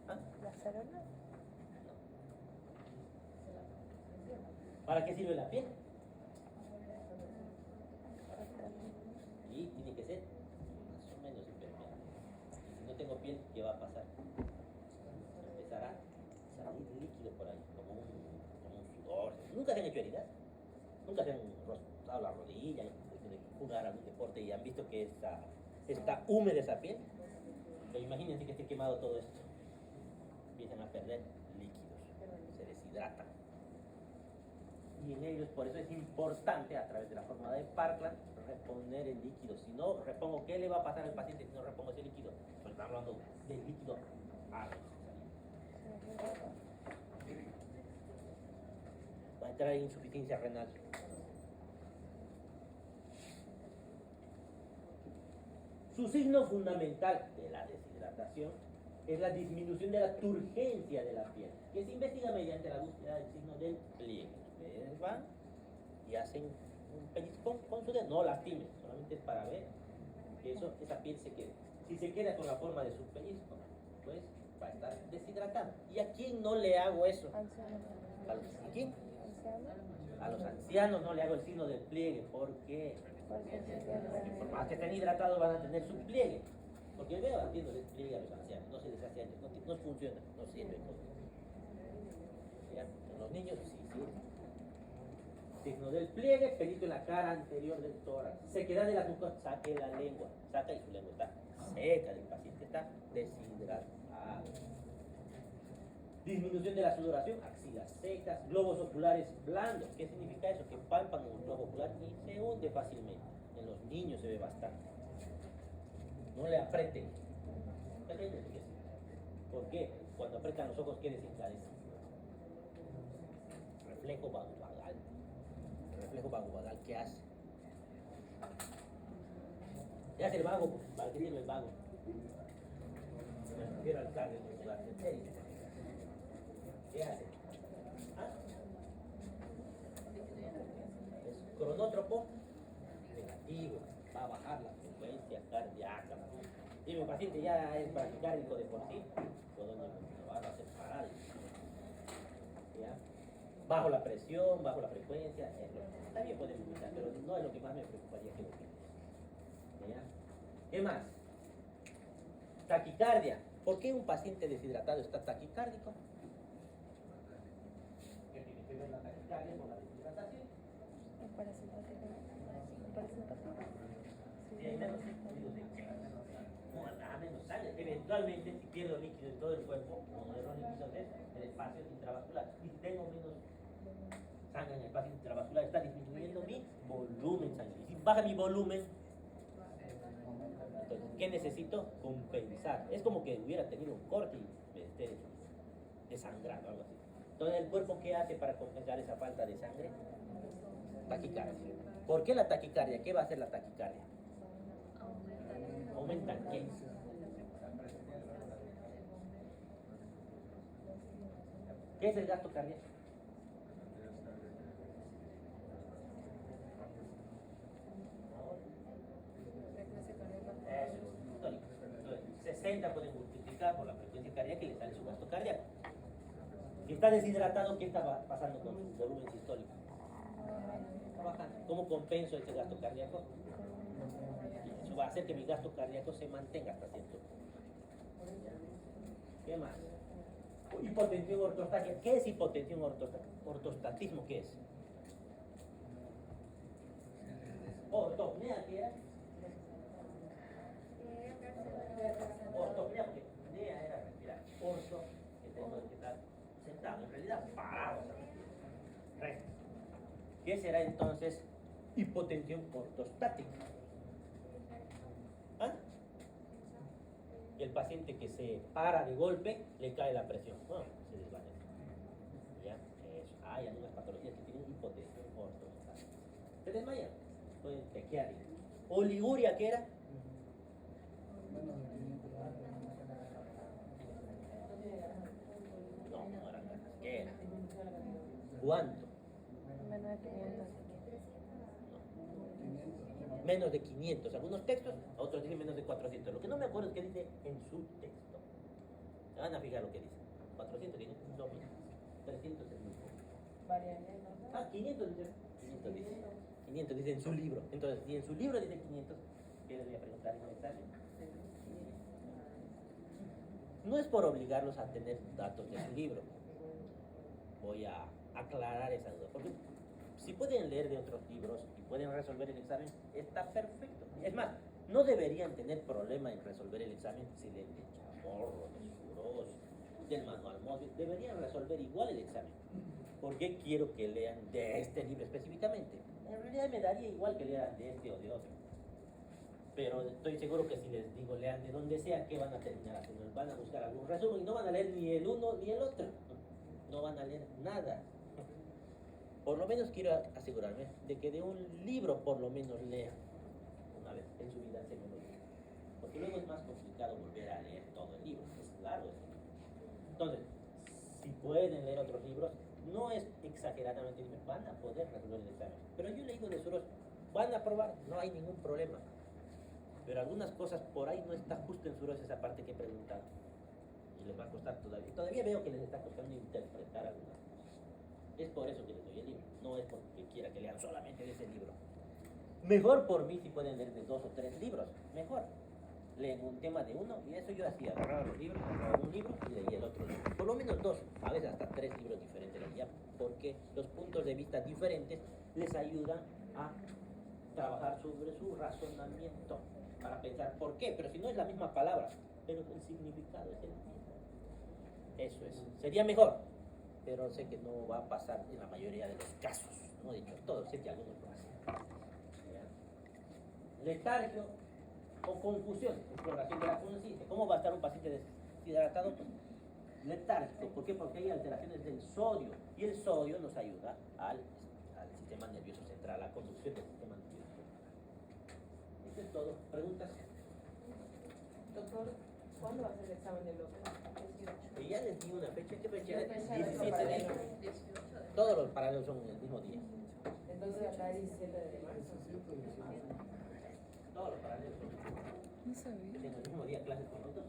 ¿Ah? ¿La célula? ¿Para qué sirve la piel? Cortar. Y tiene que ser más o menos impermeable. Y si no tengo piel, ¿qué va a pasar? Empezará a salir líquido por ahí, como un sudor. ¿Nunca se han hecho heridas? ¿Nunca se han rozado la rodilla de jugar algún deporte y han visto que está húmeda esa piel? Pero imagínense que esté quemado todo esto. Empiezan a perder líquidos, se deshidratan. Y en ellos, por eso es importante, a través de la fórmula de Parkland, reponer el líquido. Si no repongo, ¿qué le va a pasar al paciente si no repongo ese líquido? Pues estamos hablando del líquido ácido. Va a entrar en insuficiencia renal. Su signo fundamental de la deshidratación es la disminución de la turgencia de la piel, que se investiga mediante la búsqueda del signo del pliegue. Ustedes van y hacen un pellizcón con su dedo, no lastimen, solamente es para ver que esa piel se quede. Si se queda con la forma de su pellizco, pues va a estar deshidratado. ¿Y a quién no le hago eso? Anciano. ¿A quién? Anciano. A los ancianos no le hago el signo del pliegue. ¿Por qué? Porque se Por pierde. más que estén hidratados van a tener su pliegue. Porque veo haciendo el pliegue a los ancianos, no se les hace antes, no funciona, no sirve. ¿Ya? En los niños sí sirve. Signo del pliegue, pelito en la cara anterior del tórax. Sequedad de la mucosa, saque la lengua, saca y su lengua está seca, el paciente está deshidratado. Disminución de la sudoración, axilas secas, globos oculares blandos. ¿Qué significa eso? Que palpan en el globo ocular y se hunde fácilmente. En los niños se ve bastante. No le aprieten. ¿Por qué? Cuando apretan los ojos, ¿qué desencadena? Reflejo vagovagal. El reflejo vagovagal, ¿qué hace? ¿Qué hace el vago? ¿Para qué sirve el vago? Me refiero al cardio muscular. ¿Qué hace? ¿Ah? Es cronótropo negativo, va a bajar la frecuencia cardíaca. Y mi paciente ya es bradicárdico de por sí, pues donde lo va a hacer parar. ¿Ya? Bajo la presión, bajo la frecuencia, también puede vomitar, pero no es lo que más me preocuparía que vomite. ¿Ya? ¿Qué más? Taquicardia. ¿Por qué un paciente deshidratado está taquicárdico? ¿Qué tiene que ver la taquicardia con la deshidratación? El parasimpático. El parasimpático. Si hay menos fluidos en no, nada menos sangre. Eventualmente, si pierdo líquido en todo el cuerpo, como de los líquidos es el espacio intravascular. Y si tengo menos sangre en el espacio intravascular, está disminuyendo mi volumen sanguíneo. Y si baja mi volumen, entonces, ¿qué necesito? Compensar. Es como que hubiera tenido un corte y me esté desangrando, algo así. Entonces, ¿el cuerpo qué hace para compensar esa falta de sangre? Taquicardia. ¿Por qué la taquicardia? ¿Qué va a hacer la taquicardia? ¿Aumentan qué? ¿Qué es el gasto cardíaco? Eso es histórico. Entonces, 60 pueden multiplicar por la frecuencia cardíaca y le sale su gasto cardíaco. Si está deshidratado, ¿qué está pasando con su volumen sistólico? Está bajando. ¿Cómo compenso ese gasto cardíaco? Eso va a hacer que mi gasto cardíaco se mantenga hasta cierto punto. ¿Qué más? Hipotensión ortostática. ¿Qué es hipotensión ortostatismo? ¿Qué es? Ortopnea, ¿qué era? Ortopnea, porque nea era respirar. Orto, que tengo que estar sentado, en realidad parado. Recto. ¿Qué será entonces hipotensión ortostática? ¿Ah? Y el paciente que se para de golpe, le cae la presión. Se desvanece. ¿Ya? Eso. Hay algunas patologías que tienen hipotensión ortostática. Se desmayan. Pueden tequear. Oliguria, ¿qué era? No era ganas. ¿Qué era? ¿Cuánto? Menos de 500. No. menos de 500. Algunos textos, otros dicen menos de 400. Lo que no me acuerdo es que dice en su texto. Se van a fijar lo que dice. 400, 500, 2000, 300 es muy poco. Variables, ¿no? Ah, 500 dice. 500 dice. 500 dice en su libro. Entonces, si en su libro dice 500, ¿qué les voy a preguntar en el examen? No es por obligarlos a tener datos de su libro. Voy a aclarar esa duda. Porque si pueden leer de otros libros y pueden resolver el examen, está perfecto. Es más, no deberían tener problema en resolver el examen si leen de Chamorro, de Surós, del Manual Móvil. Deberían resolver igual el examen. ¿Por qué quiero que lean de este libro específicamente? En realidad me daría igual que lean de este o de otro. Pero estoy seguro que si les digo lean de donde sea, ¿qué van a terminar haciendo? Van a buscar algún resumen y no van a leer ni el uno ni el otro. No van a leer nada. Por lo menos quiero asegurarme de que de un libro por lo menos lean una vez en su vida el segundo libro. Porque luego es más complicado volver a leer todo el libro. Es largo ese libro. Entonces, si pueden leer otros libros, no es exageradamente difícil, van a poder resolver el examen. Pero yo he leído de Surós, van a probar, no hay ningún problema. Pero algunas cosas por ahí no está justo en Surós esa parte que he preguntado. Y les va a costar todavía. Todavía veo que les está costando interpretar algunas cosas. Es por eso que les doy el libro. No es porque quiera que lean solamente de ese libro. Mejor por mí si pueden leer de 2 o 3 libros. Mejor. Leen un tema de uno y eso yo hacía. Agarraba los libros, agarraba un libro y leía el otro libro. Por lo menos 2, a veces hasta 3 libros diferentes leía. Porque los puntos de vista diferentes les ayudan a trabajar sobre su razonamiento. Para pensar por qué, pero si no es la misma palabra, pero el significado es el mismo. Eso es. Sería mejor, pero sé que no va a pasar en la mayoría de los casos. No he dicho todos, sé que algunos lo hacen. Letargio o confusión, exploración de la conciencia. ¿Cómo va a estar un paciente deshidratado? Pues, letárgico. ¿Por qué? Porque hay alteraciones del sodio. Y el sodio nos ayuda al sistema nervioso central, a la conducción del sistema nervioso. Eso es todo. ¿Preguntas? Doctor, ¿cuándo va a ser el examen de bloque? 18. Y ya les di una fecha. ¿Qué fecha es? Fecha 17 de enero. Todos los paralelos son el mismo día. Entonces acá es 17 de marzo. Todos los paralelos son el mismo día. No sabía. En el mismo día clases con nosotros.